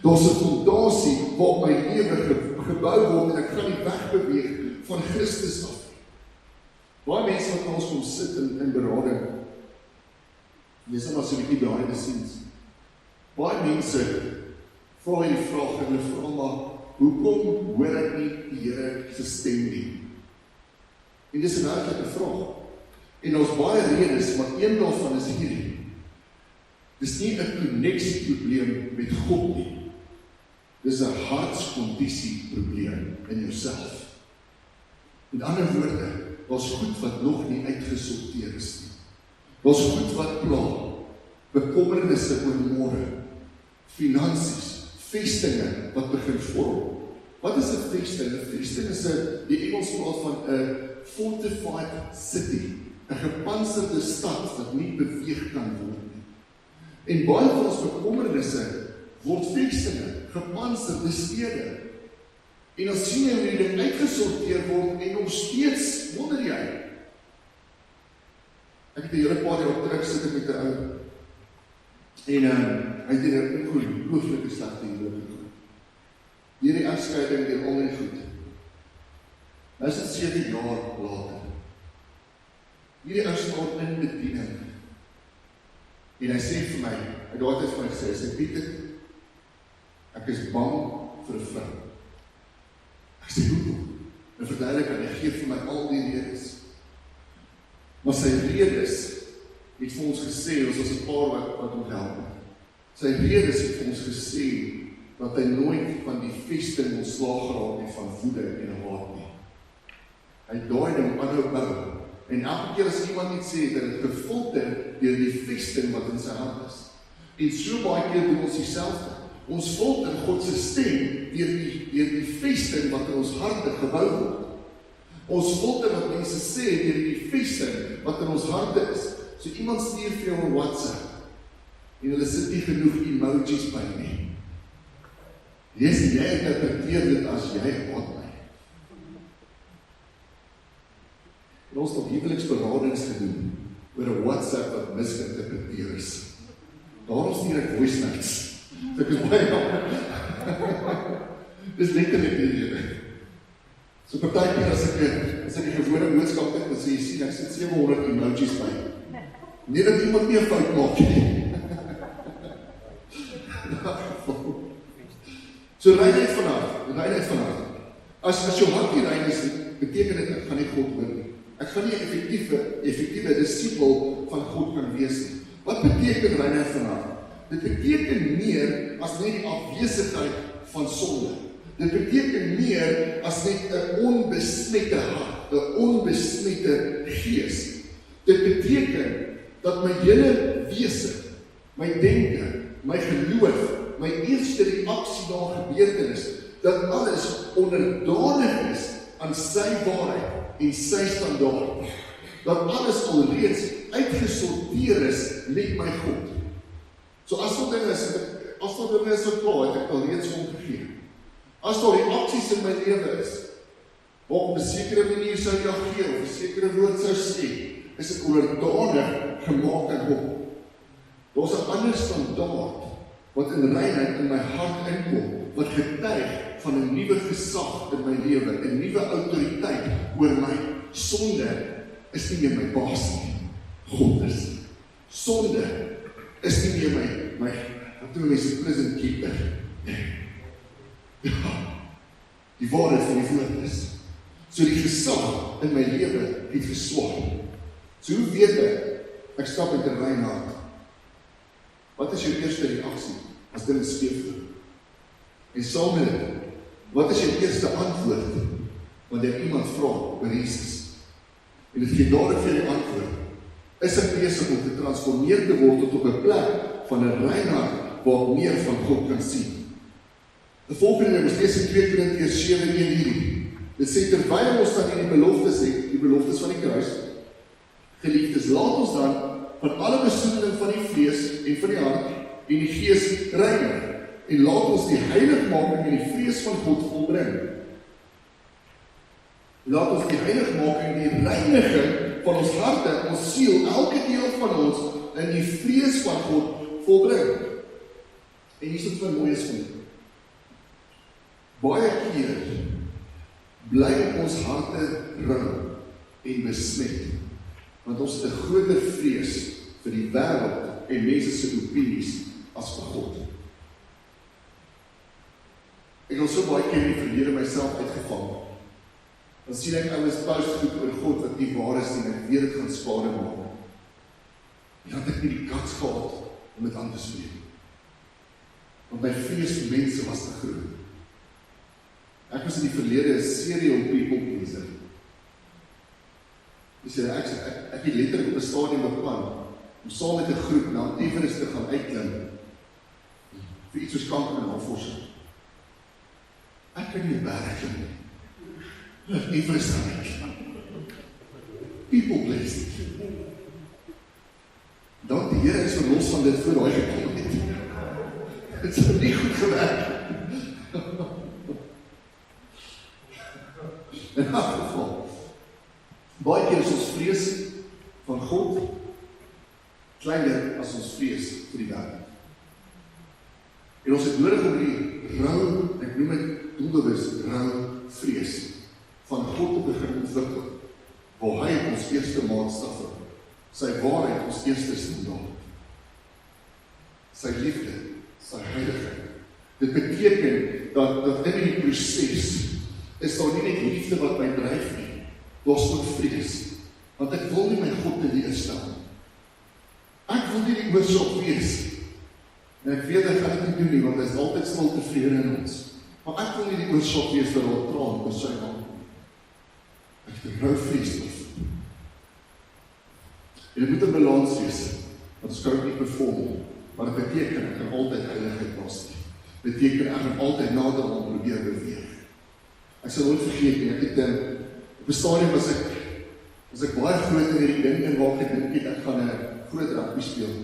Daar's 'n fondasie waarop my lewe gebou word en ek gaan nie wegbeweeg van Christus af. Baie mense wat ons kom sit in berading, lees maar so 'n bietjie behind the scenes. Baie mense vra hierdie vraag en hulle vra maar, hoekom hoor ek nie die Here se stem nie? En dis 'n werklike vraag. En ons baie redes, maar een daarvan is hierdie. Dis nie 'n koneksieprobleem met God nie. Dis 'n hartskondisie probleem in jouself. Met ander woorde, daar's goed wat nog nie uitgesorteer is nie. Daar's goed wat pla, bekommernisse oor môre, finansies, vestinge wat begin vorm. Wat is 'n vesting? 'n Vesting is die Engels praat van 'n fortified city, 'n gepantserde stad wat nie beweeg kan word nie. En baie van ons bekommernisse word vestinge, gepantserde stede. En dan sien jy hoe die ding uitgesorteer word en nog steeds wonder jy. Ek het 'n hele paar jaar op terug sit ek met 'n ou en hy het 'n ongelooflike slegte huwelik gehad. Hierdie egskeiding deur al die goed. Nou is dit 7 jaar later. Hierdie ou staan in bediening. En hy sê vir my, hy het altyd vir my gesê, hy sê, Pieter, ek is bang vir 'n vrou. Ek sê, hoekom? En verduidelik aan, hy gee vir my al die redes. Maar sy redes het vir ons gesê, ons was 'n paar wat hom help. Sy redes het vir ons gesê, dat hy nooit van die vesting ontslaag geraak het van woede en haat nie. Hy daai ding aanhou bou. En elke keer as iemand iets sê, dat het gefilter deur die vesting wat in sy hand is. En so baie keer doen ons dieselfde. Ons filter God se stem deur die vesting wat in ons harte gebou word. Ons filter wat mense sê deur die vesting wat in ons harte is. So iemand stuur vir jou 'n WhatsApp en hulle sit nie genoeg emojis by nie. Jy interpreteer dit as jy haat my. En ons het huweliksberadings gedoen oor 'n WhatsApp wat misinterpreteer is. Daarom stuur ek voice notes. Dit is baie jammer. Dis letterlik die rede. So partykeer as ek 'n gewone boodskap het, dan sê jy sien ek sit 700 emojis by. Nie dat iemand nie 'n fout maak nie. So reinheid vanaf. As jou hart nie rein is, beteken dit ek gaan nie God hoor nie. Ek gaan nie 'n effektiewe disipel van God kan wees nie. Wat beteken reinheid vanaf? Dit beteken meer as net die afwesigheid van sonde. Dit beteken meer as net 'n onbesmette hart, 'n onbesmette gees. Dit beteken dat my hele wese, my denke, my geloof, my eerste reaksie na gebeurtenis, dat alles onderdanig is aan sy waarheid en sy standaard. Dat alles alreeds uitgesorteer is met my God. So as wat dinge is wat klaar, het ek alreeds omgegee. As daar reaksies in my lewe is, waar op 'n sekere manier sou reageer, of 'n sekere woord sou sê, is ek onderdanig gemaak aan hom. Daar's 'n ander standaard wat in reinheid in my hart inkom, wat getuig van 'n nuwe gesag in my lewe, 'n nuwe autoriteit oor my. Sonde is nie meer my baas nie. God is. Sonde is nie meer my wat doen mense prison keeper. Ja, die waarheid van die woord is. So die gesag in my lewe het geswaar. So hoe weet ek stap in 'n rein hart? Wat is jou eerste reaksie as dinge skeefloop? En saam met dit, wat is jou eerste antwoord wanneer iemand vra oor Jesus? En dit gee dadelik vir die antwoord. Is ek besig om te transformeer te word tot op 'n plek van 'n rein hart waar meer van God kan sien? Die volgende is lees in 2 Korintiërs 7:1 hierdie. Dit sê terwyl ons dan in die beloftes van die kruis, geliefdes, laat ons dan van alle besoedeling van die vlees en van die hart en die gees reinig en laat ons die heiligmaking en die vrees van God volbring. Laat ons die heiligmaking en die reiniging van ons harte, ons siel, elke deel van ons in die vrees van God volbring. En hier is wat vir mooi is vir. Baie keer bly ons harte rou en besmet, want ons het 'n groter vrees vir die wêreld en mense se opinies as vir God. Ek het so baie keer in die verlede myself uitgevang. Dan sien ek ouens post goed oor God wat nie waar is nie, en ek weet dit gaan skade maak. En dan het ek nie die guts gehad om dit aan te spreek. Want my vrees vir mense was te groot. Ek was in die verlede 'n serial people pleaser. Ek het letterlik op 'n stadium beplan om saam met 'n groep na Everest te gaan uitklim vir iets soos kanker en navorsing. Ek kan nie 'n berg klim nie. Everest gaan uitklim. People pleasing. Dan die Here is verlos van dit voor daai gekom het. Dit het nie goed gewerk. In elk geval, baie keer is ons vrees van God kleiner as ons vrees vir die wêreld. En ons het nodig om die rou, ek noem dit doelbewus, rou vrees van God te begin ontwikkel, waar hy ons eerste maatstaf, sy waarheid ons eerste standaard, sy liefde, sy heiligheid. Dit beteken dat in die proses is daar nie net liefde wat my dryf nie, daar's ook vrees, want ek wil nie my God teleurstel. Ek wil nie die oorsaak wees, en ek weet ek gaan dit nie doen nie, want hy is altyd stil tevrede in ons, maar ek wil nie die oorsaak wees dat daar traan oor sy naam. Ek het 'n rou vrees daarvoor. En dit moet 'n balans wees, want ons kan ook nie perform, maar dit beteken ek kan altyd heiligheid nastreef. Beteken ek kan altyd nader aan probeer beweeg. Ek sal nooit vergeet nie, ek het op 'n stadium was ek baie groot in hierdie ding en waar ek gedink het ek gaan 'n groot rugby speel.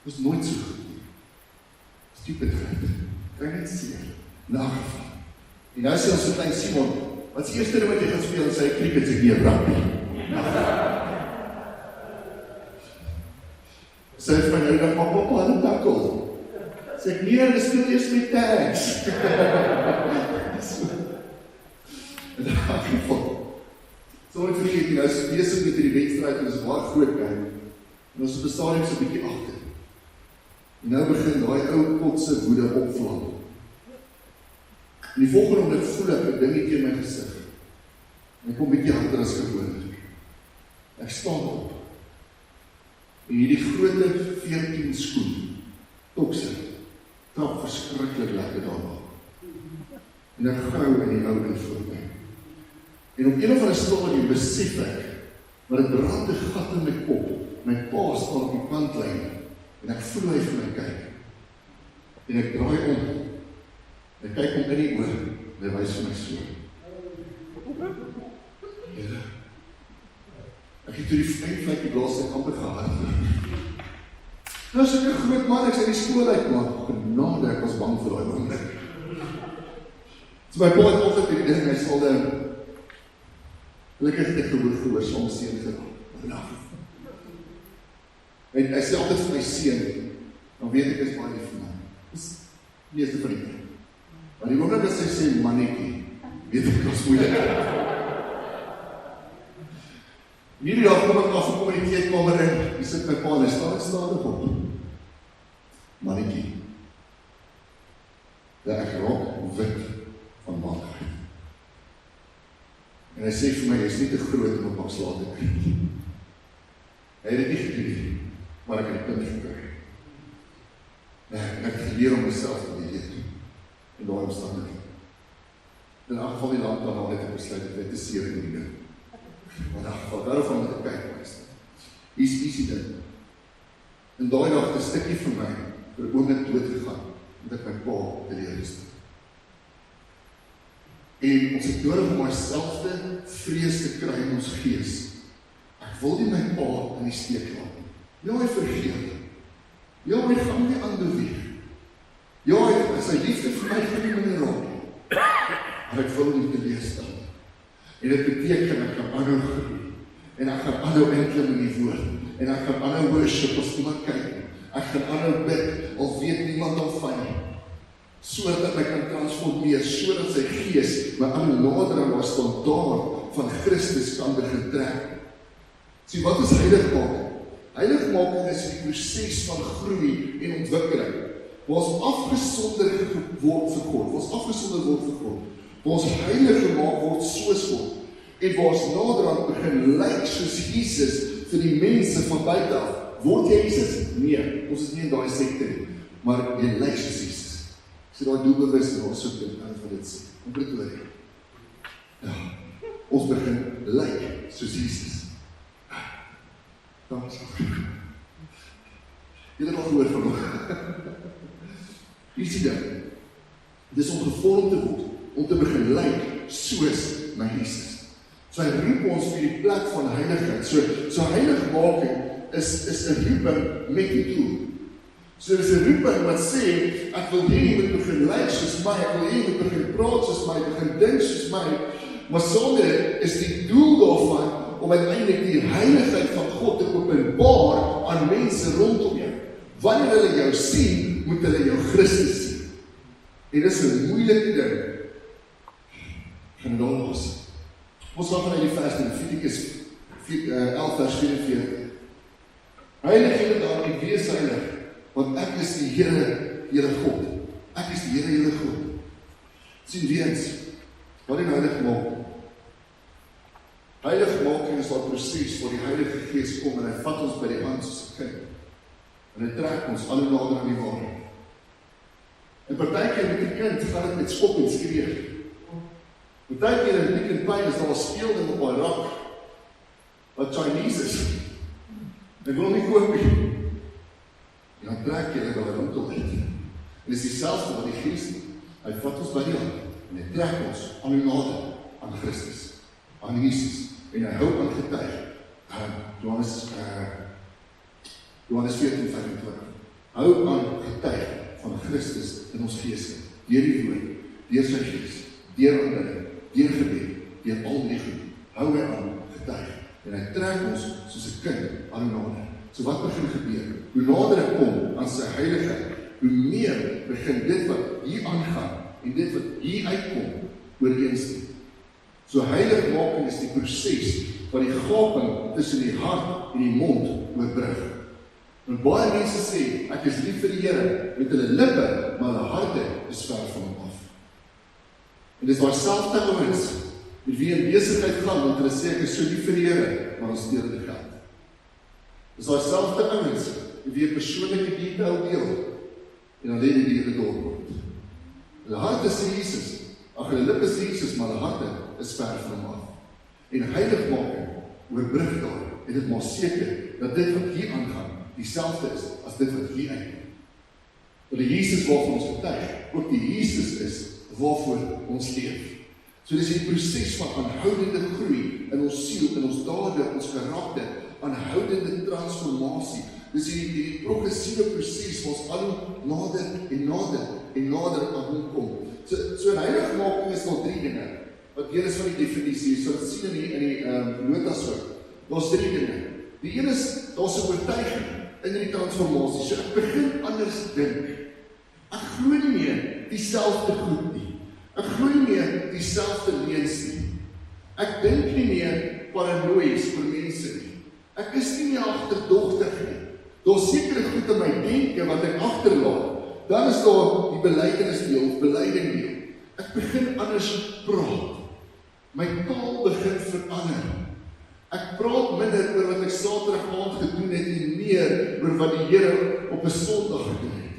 Dit was nooit so goed nie. Stupid feit. Kry net seer. Nageval. En nou sê ons so klein Simon, wat is die eerste ding wat jy gaan speel? En sy cricket, sê nie rugby. Sy het my nou dag, maar papa had 'n tackle. Sê ek, nee, ek speel eers met tags. In elk geval. So ek vergeet, nou is besig met die wedstryd en is baie groot game. En ons op 'n stadium so 'n bietjie agter. En nou begin daai ou potse woede opvlam. En die volgende oomblik voel ek 'n dingie teen my gesig. En ek kom bietjie harder as gewoonlik. Ek staan op. En hierdie groot 14 skoen, tokse, trap verskriklik lekker daarna. En ek gou in die ou in voor my. En op een of ander stadium besef ek, maar dit brand 'n gat in my kop. My pa staan op die kantlyn en ek voel hy vir my kyk. En ek draai om. Ek kyk hom in die oë en hy wys vir my so. Ja. Ek het toe die eindvlakkie blaas en amper gehardloop. Nou is ek 'n groot man, ek sê die skool uit, maar genade, ek was bang vir daai oomblik. So my pa het altyd hierdie ding, hy sal gelukkig het ek gehoor soms seën geraak. En hy sê altyd vir my seun, dan weet ek is baie lief vir my. Dis die eerste van die ding. Maar die oomblik as hy sê mannetjie, weet ek was moeilik. Hierdie dag kom ek afgekom in die kleedkamer in, die sit my pa en hy staan stadig op. Mannetjie. Dat ek raak wit van maakheid. En hy sê vir my, hy is nie te groot om op afslaat te kry. Hy het dit nie gedoen, maar ek het die punt gekry. En ek het geleer om myself te beheer in daai omstandighede. In elk geval die land daarna het ek besluit dat ek te seer in die ding. Maar in elk geval, daarvan moet ek kyk meester. Hier is die ding. En daai dag het 'n stukkie vir my vir 'n oomblik dood gegaan, omdat ek my pa teleurgestel. En ons het nodig om myselfde vrees te kry in ons gees. Ek wil nie my pa in die steek laat nie. Ja, hy vergeet. Ja, hy gaan nie aanbeweeg. Ja, hy sy liefde vir my gaan nie minder raak nie. Maar ek wil nie teleurstel nie. En dit beteken ek gaan aanhou groei. En ek gaan aanhou inklim in die woord. En ek gaan aanhou worship as niemand kyk. Ek gaan aanhou bid, al weet niemand al van nie. Sodat ek kan transformeer, sodat sy gees my aan nader aan haar standaard van Christus kan begin trek. Sien, wat is heiligmaking? Heiligmaking is die proses van groei en ontwikkeling. Waar ons afgesonder word vir God, waar ons afgesonder word vir God, waar ons heilig gemaak word soos God, en waar ons naderhand begin lyk soos Jesus vir die mense van buite af. Word jy Jesus? Nee, ons is nie in daai sekte nie, maar jy lyk soos Jesus. Ek sê daai doelbewus en ons soek dit uit van dit sê. In Pretoria. Ja, ons begin lyk soos Jesus. Dankie. Jy het al gehoor van hom. Hier sien jy. Dis om gevorm te word, om te begin lyk soos my Jesus. So hy roep ons vir die plek van heiligheid. So heiligmaking is 'n roeping met die doel. So dis 'n roeping wat sê, ek wil hê jy moet begin lyk soos my, ek wil hê jy moet begin praat soos my, begin dink soos my, maar sonder is die doel daarvan om uiteindelik die heiligheid van God te openbaar aan mense rondom jou. Wanneer hulle jou sien, moet hulle jou Christus sien. En dis 'n moeilike ding. Gaan daar los. Ons gaan vanuit die vers in Levitikus 11 vers 44. Heilig julle dan en wees heilig, want ek is die Here, julle God. Ek is die Here, julle God. Sien weens, wat die heilig maak. Heiligmaking is daai proses waar die Heilige Gees kom en hy vat ons by die hand soos 'n kind. En hy trek ons al hoe nader aan die waarheid. En partykeer met die kind gaan dit met skop en skree. Partykeer in die kind pyn is daar 'n speelding op haar rak wat Chinese is. Ek wil nie koop nie. En dan trek jy daar rondom uit. En dis dieselfde wat die Gees doen. Hy vat ons by die hand en hy trek ons al hoe nader aan Christus, aan Jesus. En hy hou aan getuig. Johannes 14:25. Hou aan getuig van Christus in ons gees. Deur die woord, deur sy gees, deur aanbidding, deur gebed, deur al die goed. Hou hy aan getuig. En hy trek ons soos 'n kind aan nader. So wat begin gebeur? Hoe nader ek kom aan sy heiligheid, hoe meer begin dit wat hier aangaan en dit wat hier uitkom ooreenstem. So heiligmaking is die proses wat die gaping tussen die hart en die mond oorbrug. En baie mense sê, ek is lief vir die Here met hulle lippe, maar hulle harte is ver van hom af. En dis daai selfde ouens met wie in besigheid gaan, want hulle sê ek is so lief vir die Here, maar ons steel die geld. Dis daai selfde ouens met wie 'n persoonlike detail deel en dan lê die Here doorword. Hulle hart is Jesus, hulle lippe is Jesus, maar hulle harte is ver van hom af. En heiligmaking oorbrug daar en dit maak seker dat dit wat hier aangaan dieselfde is as dit wat hier uitkom. Dat die Jesus waarvan ons getuig ook die Jesus is waarvoor ons leef. So dis die proses van aanhoudende groei in ons siel, in ons dade, ons karakter, aanhoudende transformasie. Dis die progressiewe proses waar ons al hoe nader en nader en nader aan hom kom. So heiligmaking is daar 3 dinge. Wat deel is van die definisie, so dat sien in die notas ook. Daar's 3 dinge. Die een is, daar's 'n oortuiging in die transformasie. So ek begin anders dink. Ek glo nie meer dieselfde goed nie. Ek glo nie meer dieselfde leuns nie. Ek dink nie meer paranoïes vir mense nie. Ek is nie meer agterdogtig nie. Daar's sekere goed in my denke wat ek agterlaat. Dan is daar die belydenisdeel of beleiding deel. Ek begin anders praat. My taal begin verander. Ek praat minder oor wat ek Saterdag aand gedoen het en meer oor wat die Here op 'n Sondag gedoen het.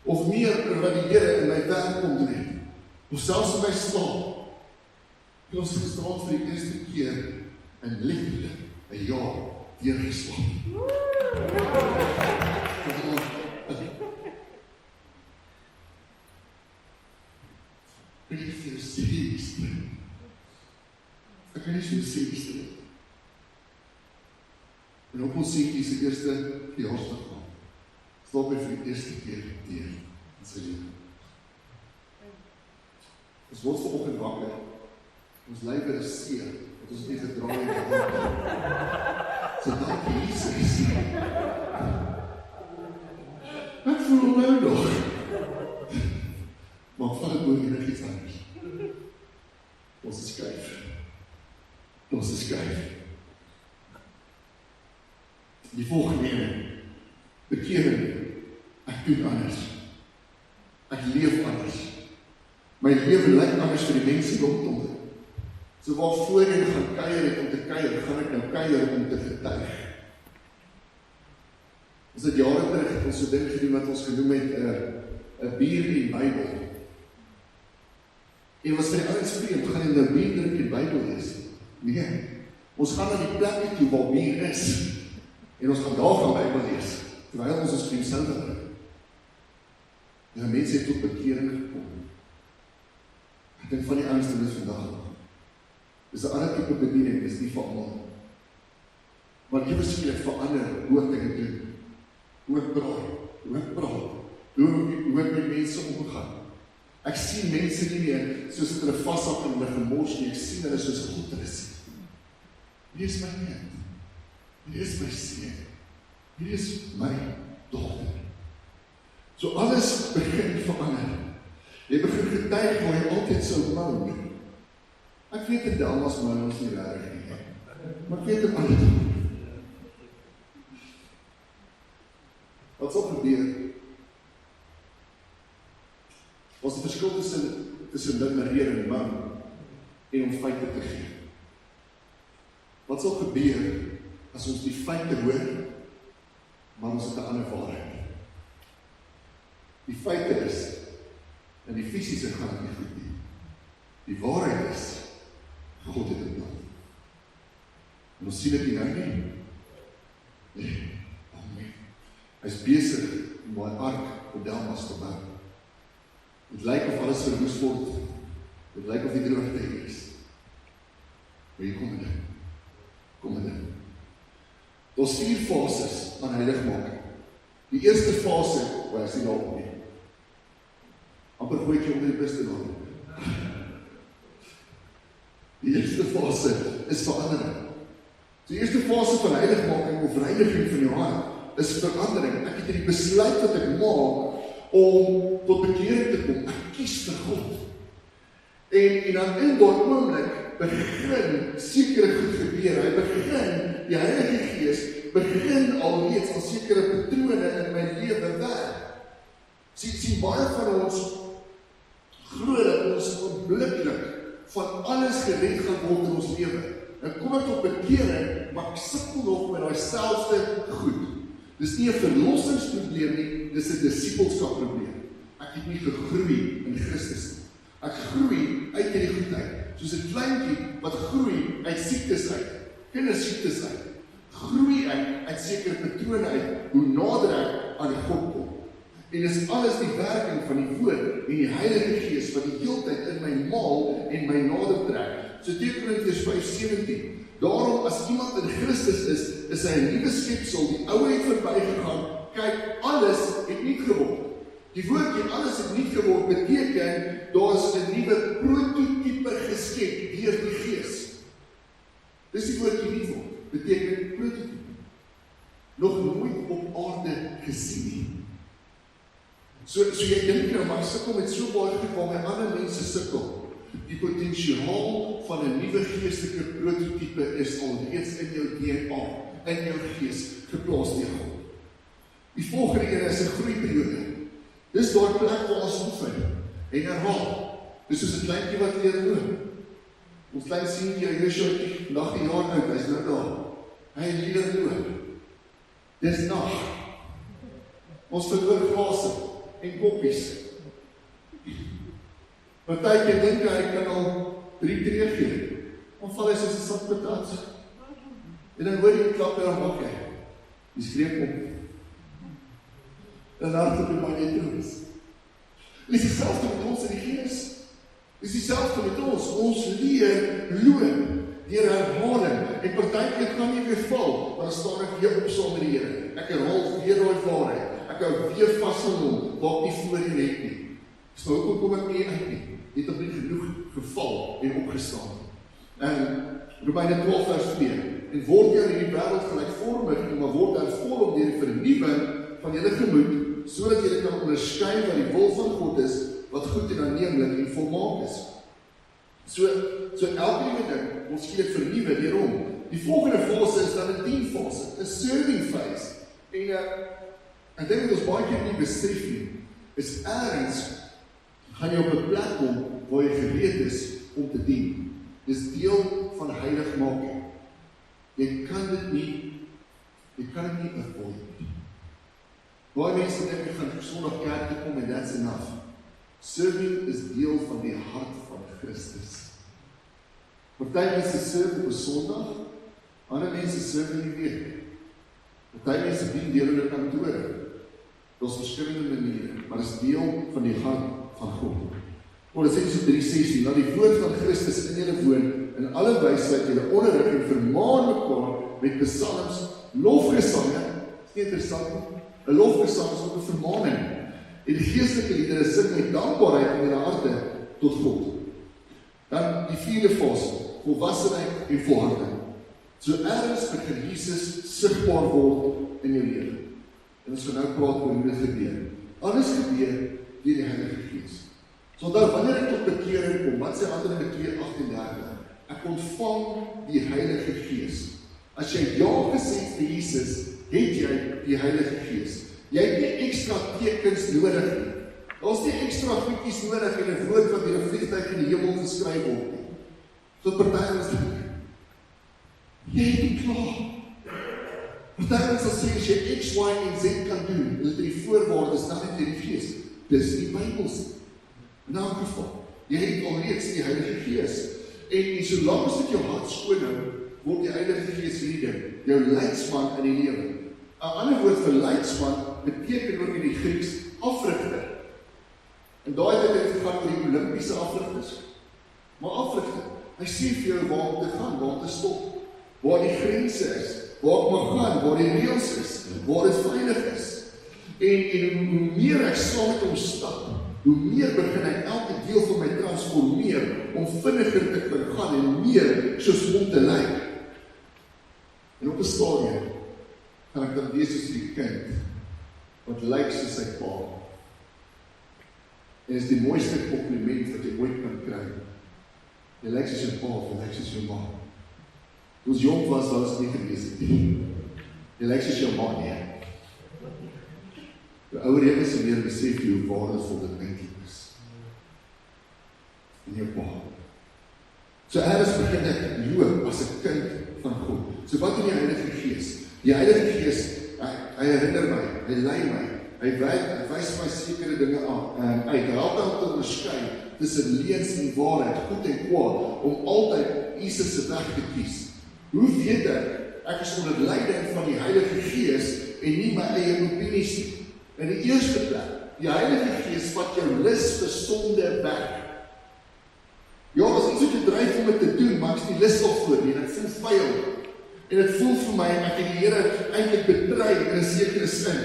Of meer oor wat die Here in my werk kom doen het. Of selfs in my slaap. Het ons gisterand vir die eerste keer in liefde 'n jaar deurgeslaap. Ek kan nie vir jou sê nie. Ek kan nie vir jou sê nie. En op ons seentjie se eerste verjaarsdag gaan, slaap hy vir die eerste keer deur in sy lewe. Ons word vanoggend wakker. Ons lywe is seer, want ons het nie gedraai het. So dankie Jesus. Ek voel nou nog. Maar vat het oor enigiets anders. Ons is skuif. Ons is skuif. Die volgende ene, bekering. Ek doen anders. Ek leef anders. My lewe lyk anders vir die mense rondom my. So waar voorheen gaan kuier het om te kuier, gaan ek nou kuier om te getuig. Ons het jare terug het ons so ding gedoen wat ons genoem het 'n bier en Bybel. En was vir die ouens vreemd, gaan jy nou bier drink en Bybel lees? Nee, ons gaan na die plekke toe waar bier is. En ons gaan daar van Bybel lees, terwyl ons vriend Sinter drink. En mense het tot bekering gekom. Ek dink van die ouens doen dit vandag nog. Dis 'n ander tipe bediening, dis nie vir almal. Maar jy beskryf verander hoe ek dit doen. Hoe ek praat. Hoe ek met mense omgaan. Ek sien mense nie meer soos het hulle vashak en hulle gemors nie, ek sien hulle soos God hulle sien. Hier is my kind. Hier is my seun. Hier is my dogter. So alles begin verander. Jy begin getuig waar jy altyd sou wou. Ek weet dit Damas maar ons nie reg nie. Maar ek weet dit anders. Wat sal gebeur? Wat is die verskil tussen ignoreer en man en om feite te gee? Wat sal gebeur as ons die feite hoor, maar ons het 'n ander waarheid? Die feite is, in die fisiese gaan dit nie goed nie. Die waarheid is, God het dit doen. En ons sien dit nie nou nie. Nee, amen. Hy is besig om die ark op Damas te bou. Het lyk of alles verwoes word. Het lyk of die droogte is. Maar hier kom dit. Daar's 4 fases aan heiligmaking. Die eerste fase, waar is die daarop nie? Amper gooi ek jy onder die bus te gaan. Die eerste fase is verandering. Die eerste fase van heiligmaking of reiniging van jou hart is verandering. Ek het hierdie besluit wat ek maak om tot bekering te kom. Ek kies vir God. En dan in daardie oomblik begin sekere goed gebeur. Hy begin, die Heilige Gees begin alreeds aan sekere patrone in my lewe werk. Sien baie van ons glo dat ons onmiddellik van alles gered gaan word in ons lewe. Dan kom ek tot bekering, maar ek sukkel nog met daai selfde goed. Dis nie 'n verlossingsprobleem nie, dis 'n disipelskapprobleem. Ek het nie gegroei in Christus nie. Ek groei uit hierdie goedheid, soos 'n kleintjie wat groei uit siektes uit, kindersiektes uit. Groei uit sekere patrone uit, hoe nader ek aan God kom. En dis alles die werking van die woord en die Heilige Gees wat die heeltyd in my maal en my nader trek. So 2 Korintiërs 5:17. Daarom as iemand in Christus is hy 'n nuwe skepsel, die ou het verbygegaan. Kyk, alles het nuut geword. Die woordjie alles het nuut geword beteken daar is 'n nuwe prototipe geskep deur die Gees. Dis die woordjie nuut word, beteken prototipe. Nog nooit op aarde gesien nie. So jy dink nou, maar ek sukkel met so baie goed waarmee ander mense sukkel. Die potensiaal van 'n nuwe geestelike prototipe is alreeds in jou DNA, in jou gees, geplaas deur God. Die volgende ene is 'n groeiperiode. Dis daai plek waar ons oefen en herhaal. Dis soos 'n kleintjie wat leer loop. Ons klein seentjie, hy is jou vandag 'n jaar oud, hy's nou daar. Hy leer loop. Dis nag. Ons verloor glase en koppies. Partykeer dink hy kan al 3 tree gee. Dan val hy soos 'n sak patat. En dan hoor jy die klap en wakker. Die skreeu op. Dan hardloop hy maar net toe. Dis dieselfde met ons in die gees. Dis dieselfde met ons. Ons leer loop deur herhaling. En partykeer kan jy weer val, maar dan staan ek weer op saam met die Here. Ek herhaal weer daai waarheid. Ek hou weer vas aan hom, waar ek nie voorheen het nie. So hoekom kom ek nie uit nie? Jy het op nie genoeg geval en opgestaan. En Romeine 12 vers 2. En word jy in die wêreld gelykvormig, maar word hervorm deur die vernuwing van julle gemoed, sodat julle kan onderskei wat die wil van God is, wat goed en aanneemlik en volmaak is. So elke nuwe ding ons skielik vernuwe deur hom. Die volgende fase is dan 'n dienfase, 'n serving phase. En ek dink wat ons baie keer nie besef nie, is ergens gaan jy op 'n plek kom waar jy gereed is om te dien. Dis deel van heiligmaking. Jy kan dit nie avoid nie. Baie mense dink jy gaan Sondag kerk toe kom en that's enough. Serving is deel van die hart van Christus. Party mense serve op 'n Sondag, ander mense serve in die week. Party mense dien deel in 'n kantore. Daar's verskillende maniere, maar dit is deel van die hart van God. Kolossense 3:16, laat die woord van Christus in julle woon, in alle wysheid julle onderrig en vermaan mekaar met psalms, lofgesange. Is nie interessant nie? 'n lofgesang is ook 'n vermaaning. En die geestelike liedere sing met dankbaarheid in julle harte tot God. Dan die vierde fase, volwassenheid en volharding. So ergens begin Jesus sigbaar word in jou lewe. En ons gaan nou praat oor hoe dit gebeur. Alles gebeur deur die Heilige Gees. So wanneer ek tot bekering kom, wat sê Handelinge 2:38? Ek ontvang die Heilige Gees. As jy ja gesê het vir Jesus, het jy die Heilige Gees. Jy het nie ekstra tekens nodig nie. Daar's nie ekstra goedjies nodig in 'n woord wat deur 'n vliegtuig in die hemel geskryf word nie. So party ons dink, jy het dit klaar. Party ons sal sê as jy X, Y en Z kan doen, is dit die voorwaardes dan net die Gees. Dis die Bybels. In elk geval, jy het alreeds die Heilige Gees. En solank as dit jou hart skoon hou, word die Heilige Gees hierdie ding, jou leidsman in die lewe. 'n ander woord vir leidsman beteken ook in die Grieks afrigter. En daai tyd het gegaan oor die Olimpiese afrigters. Maar afrigter, hy sê vir jou waar om te gaan, waar om te stop, waar die grense is, waar ek mag gaan, waar die reëls is, waar dit veilig is. En hoe meer ek saam met hom stap, hoe meer begin hy elke deel van my transformeer om vinniger te kan gaan en meer soos hom te lyk. En op 'n stadium kan ek dan wees soos die kind wat lyk soos sy pa. En is die mooiste compliment wat jy ooit kan kry. Jy lyk soos jou pa of jy lyk soos jou ma. Toe ons jong was dit nie gewees het nie. Jy lyk soos jou ma nie. Die ouer jy is meer besef jy hoe waardevol dit eintlik is. En jou pa. So ergens begin ek loop as 'n kind van God. So wat doen die Heilige Gees? Die Heilige Gees, hy herinner my, hy lei my, hy wys my sekere dinge aan, hy help my om te onderskei tussen leuns en waarheid, goed en kwaad, om altyd Jesus se weg te kies. Hoe weet ek is onder leiding van die Heilige Gees en nie my eie opinies nie? In die eerste plek, die Heilige Gees vat jou lus vir sonde weg. Ja, as iets wat jy dryf om dit te doen, maar ek is nie lus daarvoor nie, en ek voel vuil. En dit voel vir my, ek het die Here eintlik betry in 'n sekere sin.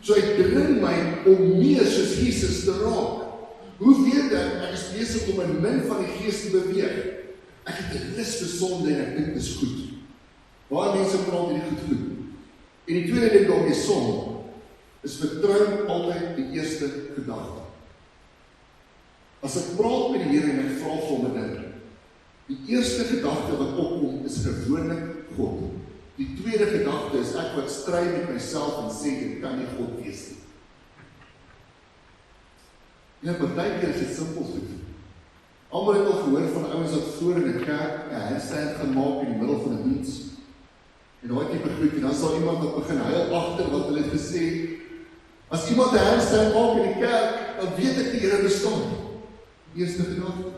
So hy dring my om meer soos Jesus te raak. Hoe weet ek is besig om in min van die Gees te beweeg? Ek het 'n lus vir sonde en ek dink dit is goed. Baie mense praat hierdie goed. En die tweede ding daarmee som, is vertrou altyd die eerste gedagte. As ek praat met die Here en ek vra vir hom 'n ding, die eerste gedagte wat opkom is gewoonlik God. Die tweede gedagte is ek wat stry met myself en sê dit kan nie God wees nie. Ja, partykeer is dit simpel goed. Almal het al gehoor van ouens wat voor in 'n kerk 'n handstand gaan maak in die middel van 'n diens. En daai tipe goed, en dan sal iemand wat begin huil agter wat hulle het gesê. As iemand 'n handstand maak in die kerk, dan weet ek die Here bestaan. Eerste gedagte.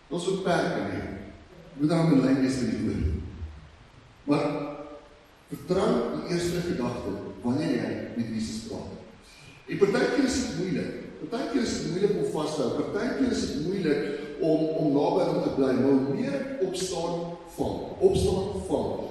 Ons moet perke nie. Moet dan in lyn wees met die woord. Maar vertrou die eerste gedagte wanneer jy met Jesus praat. En partykeer is dit moeilik. Partykeer is dit moeilik om vas te hou. Partykeer is dit moeilik om naby hom te bly. Maar hoe meer ek opstaan, val.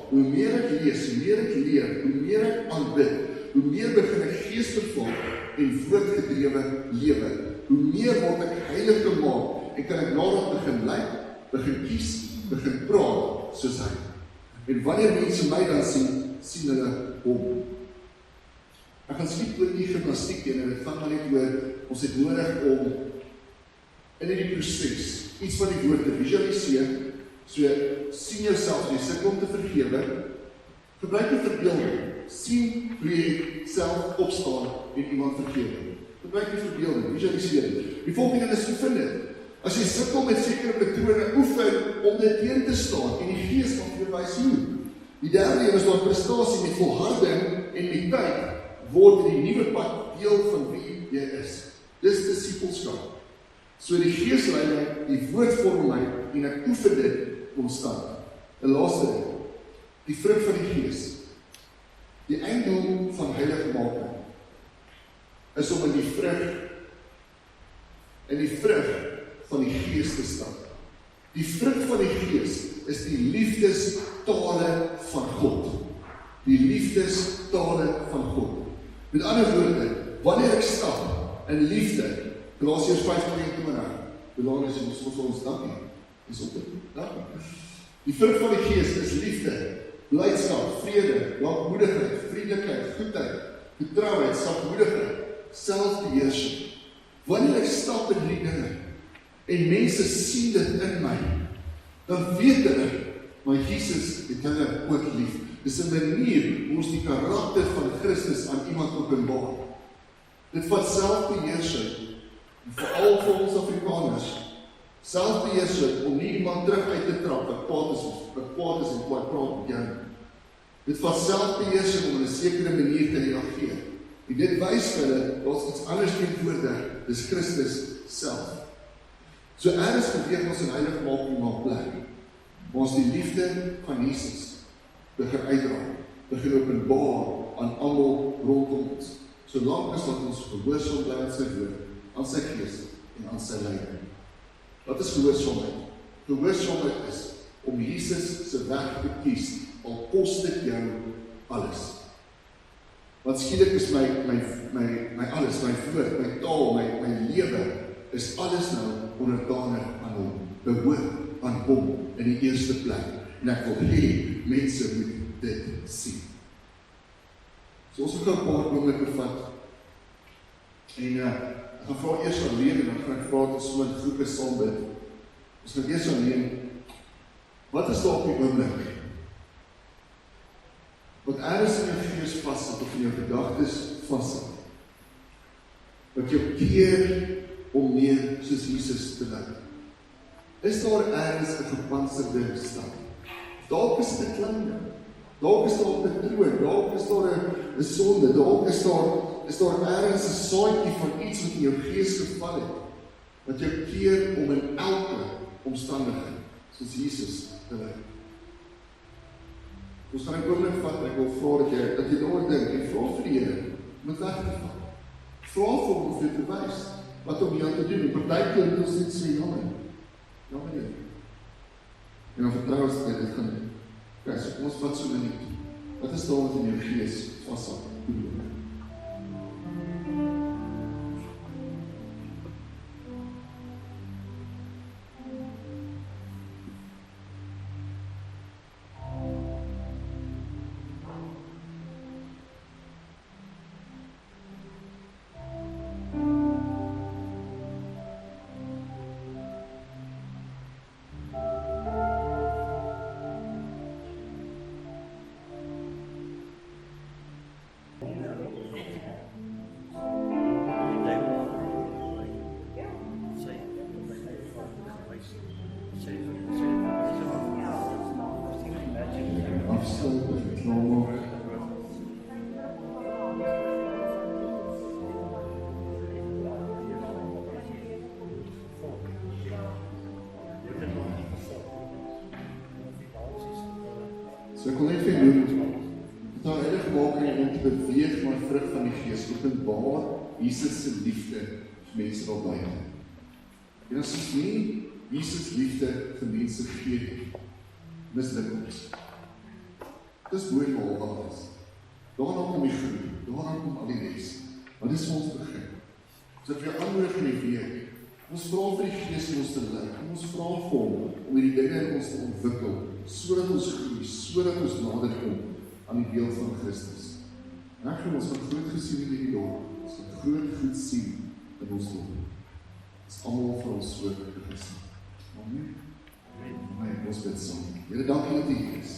Hoe meer ek lees, hoe meer ek leer, hoe meer ek aanbid, hoe meer begin ek geesvervul en woordgedrewe lewe. Hoe meer word ek heilig gemaak en kan ek daarop begin lyk, begin kies, begin praat soos hy. En wanneer mense my dan sien hulle hom. Ek gaan skiep oor die gimnastiek teen en dit gaan maar net oor, ons het nodig om in die proses iets van die woord te visualiseer. So sien jouself, jy sukkel om te vergewe, gebruik die verbeelding, sien hoe jy self opstaan en iemand vergewe. Gebruik die verbeelding, visualiseer. Die volgende is oefen dit. As jy sukkel met sekere patrone, oefen om dit teen te staan en die Gees gaan vir jou wys hoe. Die derde is daar prestasie met volharding en met tyd word die nuwe pad deel van wie jy is. Dis disipelskap. So die Gees lei my, die woord vorm my en ek oefen dit konstant. 'n Laaste ding, die vrug van die Gees. Die einddoel van heiligmaking is om in die vrug van die Gees te staan. Die vrug van die Gees is die liefdestale van God. Die liefdestale van God. Met ander woorde, wanneer ek stap in liefde, Galasiërs 5:22, belang is ons vir ons dankie. Is op dit. Die vrug van die Gees is liefde, blydskap, vrede, lankmoedigheid, vriendelikheid, goedheid, getrouheid, sagmoedigheid, selfbeheersing. Wanneer ek stap in die dinge en mense sien dit in my, dan weet hulle, maar Jesus het hulle ook lief. Dis 'n manier hoe ons die karakter van Christus aan iemand openbaar. Dit vat selfbeheersing, veral vir ons Afrikaners. Selfbeheersing om nie iemand terug uit te trap wat kwaad is en kwaad praat met jou. Dit vat selfbeheersing om in 'n sekere manier te reageer. En dit wys vir hulle, daar's iets anders teenwoordig, dis Christus self. So ergens beweeg ons in heiligmaking maar plek. Maar ons die liefde van Jesus begin uitdra, begin openbaar aan almal rondom ons. Solank as wat ons gehoorsaam bly aan sy woord, aan sy Gees en aan sy leiding. Wat is gehoorsaamheid? Gehoorsaamheid is om Jesus se weg te kies, al kos dit jou alles. Want skielik is my alles, my woord, my taal, my lewe, is alles nou onderdanig aan hom, behoort aan hom in die eerste plek. En ek wil hê mense moet dit sien. So ons gaan 'n paar oomblikke vat. En ek gaan vra eers alleen en dan gaan ek vra dat ons met groepe saam bid. Ons gaan eers alleen. Wat is daar op die oomblik? Wat ergens in jou gees vassit of in jou gedagtes vassit. Wat jou keer om meer soos Jesus te lyk. Is daar ergens 'n gepantserde stad? Dalk is dit 'n klein ding. Dalk is daar 'n patroon, dalk is daar 'n sonde, dalk is daar ergens 'n saadjie van iets wat in jou gees geval het, wat jou keer om in elke omstandigheid soos Jesus te lyk. Ons gaan 'n oomblik vat en ek wil vra dat jy daaroor dink en vra vir die Here om dit weg te vat. Vra vir hom om vir te wys wat om jou te doen. En partykeer moet ons net sê jammer. En dan vertrou ons dat dit gaan doen. Kijk, so kom ons vat so 'n minuut. Wat is daar wat in jou gees vashou? Afsluit en klaarmaak. So ek wil net vir jou noem, het nou heilig maak om te beweeg maar vrug van die Gees, openbaar Jesus se liefde vir mense daar buite. En as ons nie Jesus liefde vir mense gee nie, misluk ons. Dis mooi vir al alles. Daarna kom die groei, daarna kom al die res. Maar dis vir ons begin. So ek vir jou aanmoedig in die week, ons vra vir die Gees om ons te lei, ons vra vir hom om hierdie dinge in ons te ontwikkel, sodat ons groei, sodat ons nader kom aan die beeld van Christus. En ek glo ons gaan groot gesien in hierdie dorp, ons gaan groot goed sien in ons dorp. Dit is allemaal vir ons so gesien. Amen. Amen. Ons bid saam. Here, dankie dat U hier is.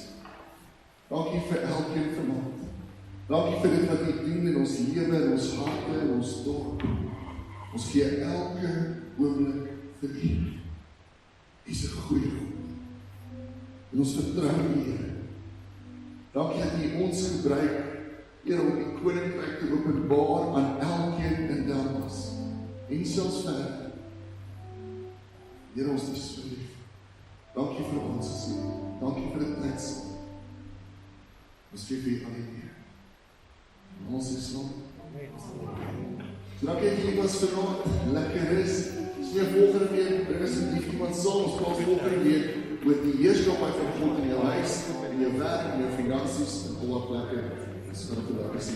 Dankie vir elkeen vanaand. Dankie vir dit wat U doen in ons lewe, in ons harte, in ons dorp. Ons gee elke oomblik vir U. U is 'n goeie God. En ons vertrou U, Here. Dankie dat U ons gebruik, Here, om die koninkryk te openbaar aan elkeen in Delmas. En selfs verder. Here, ons is so lief. Dankie vir ons gesê. Dankie vir die tyd. Ons gee vir al die eer. Ons is lang. So dankie dat jy was vanaand. Lekker is. So volgende week bring asseblief iemand saam. Ons praat volgende week oor die heerskappy van God in jou huis, in jou werk, in jou finansies, en al die plekke. Dis wat ek lekker sê.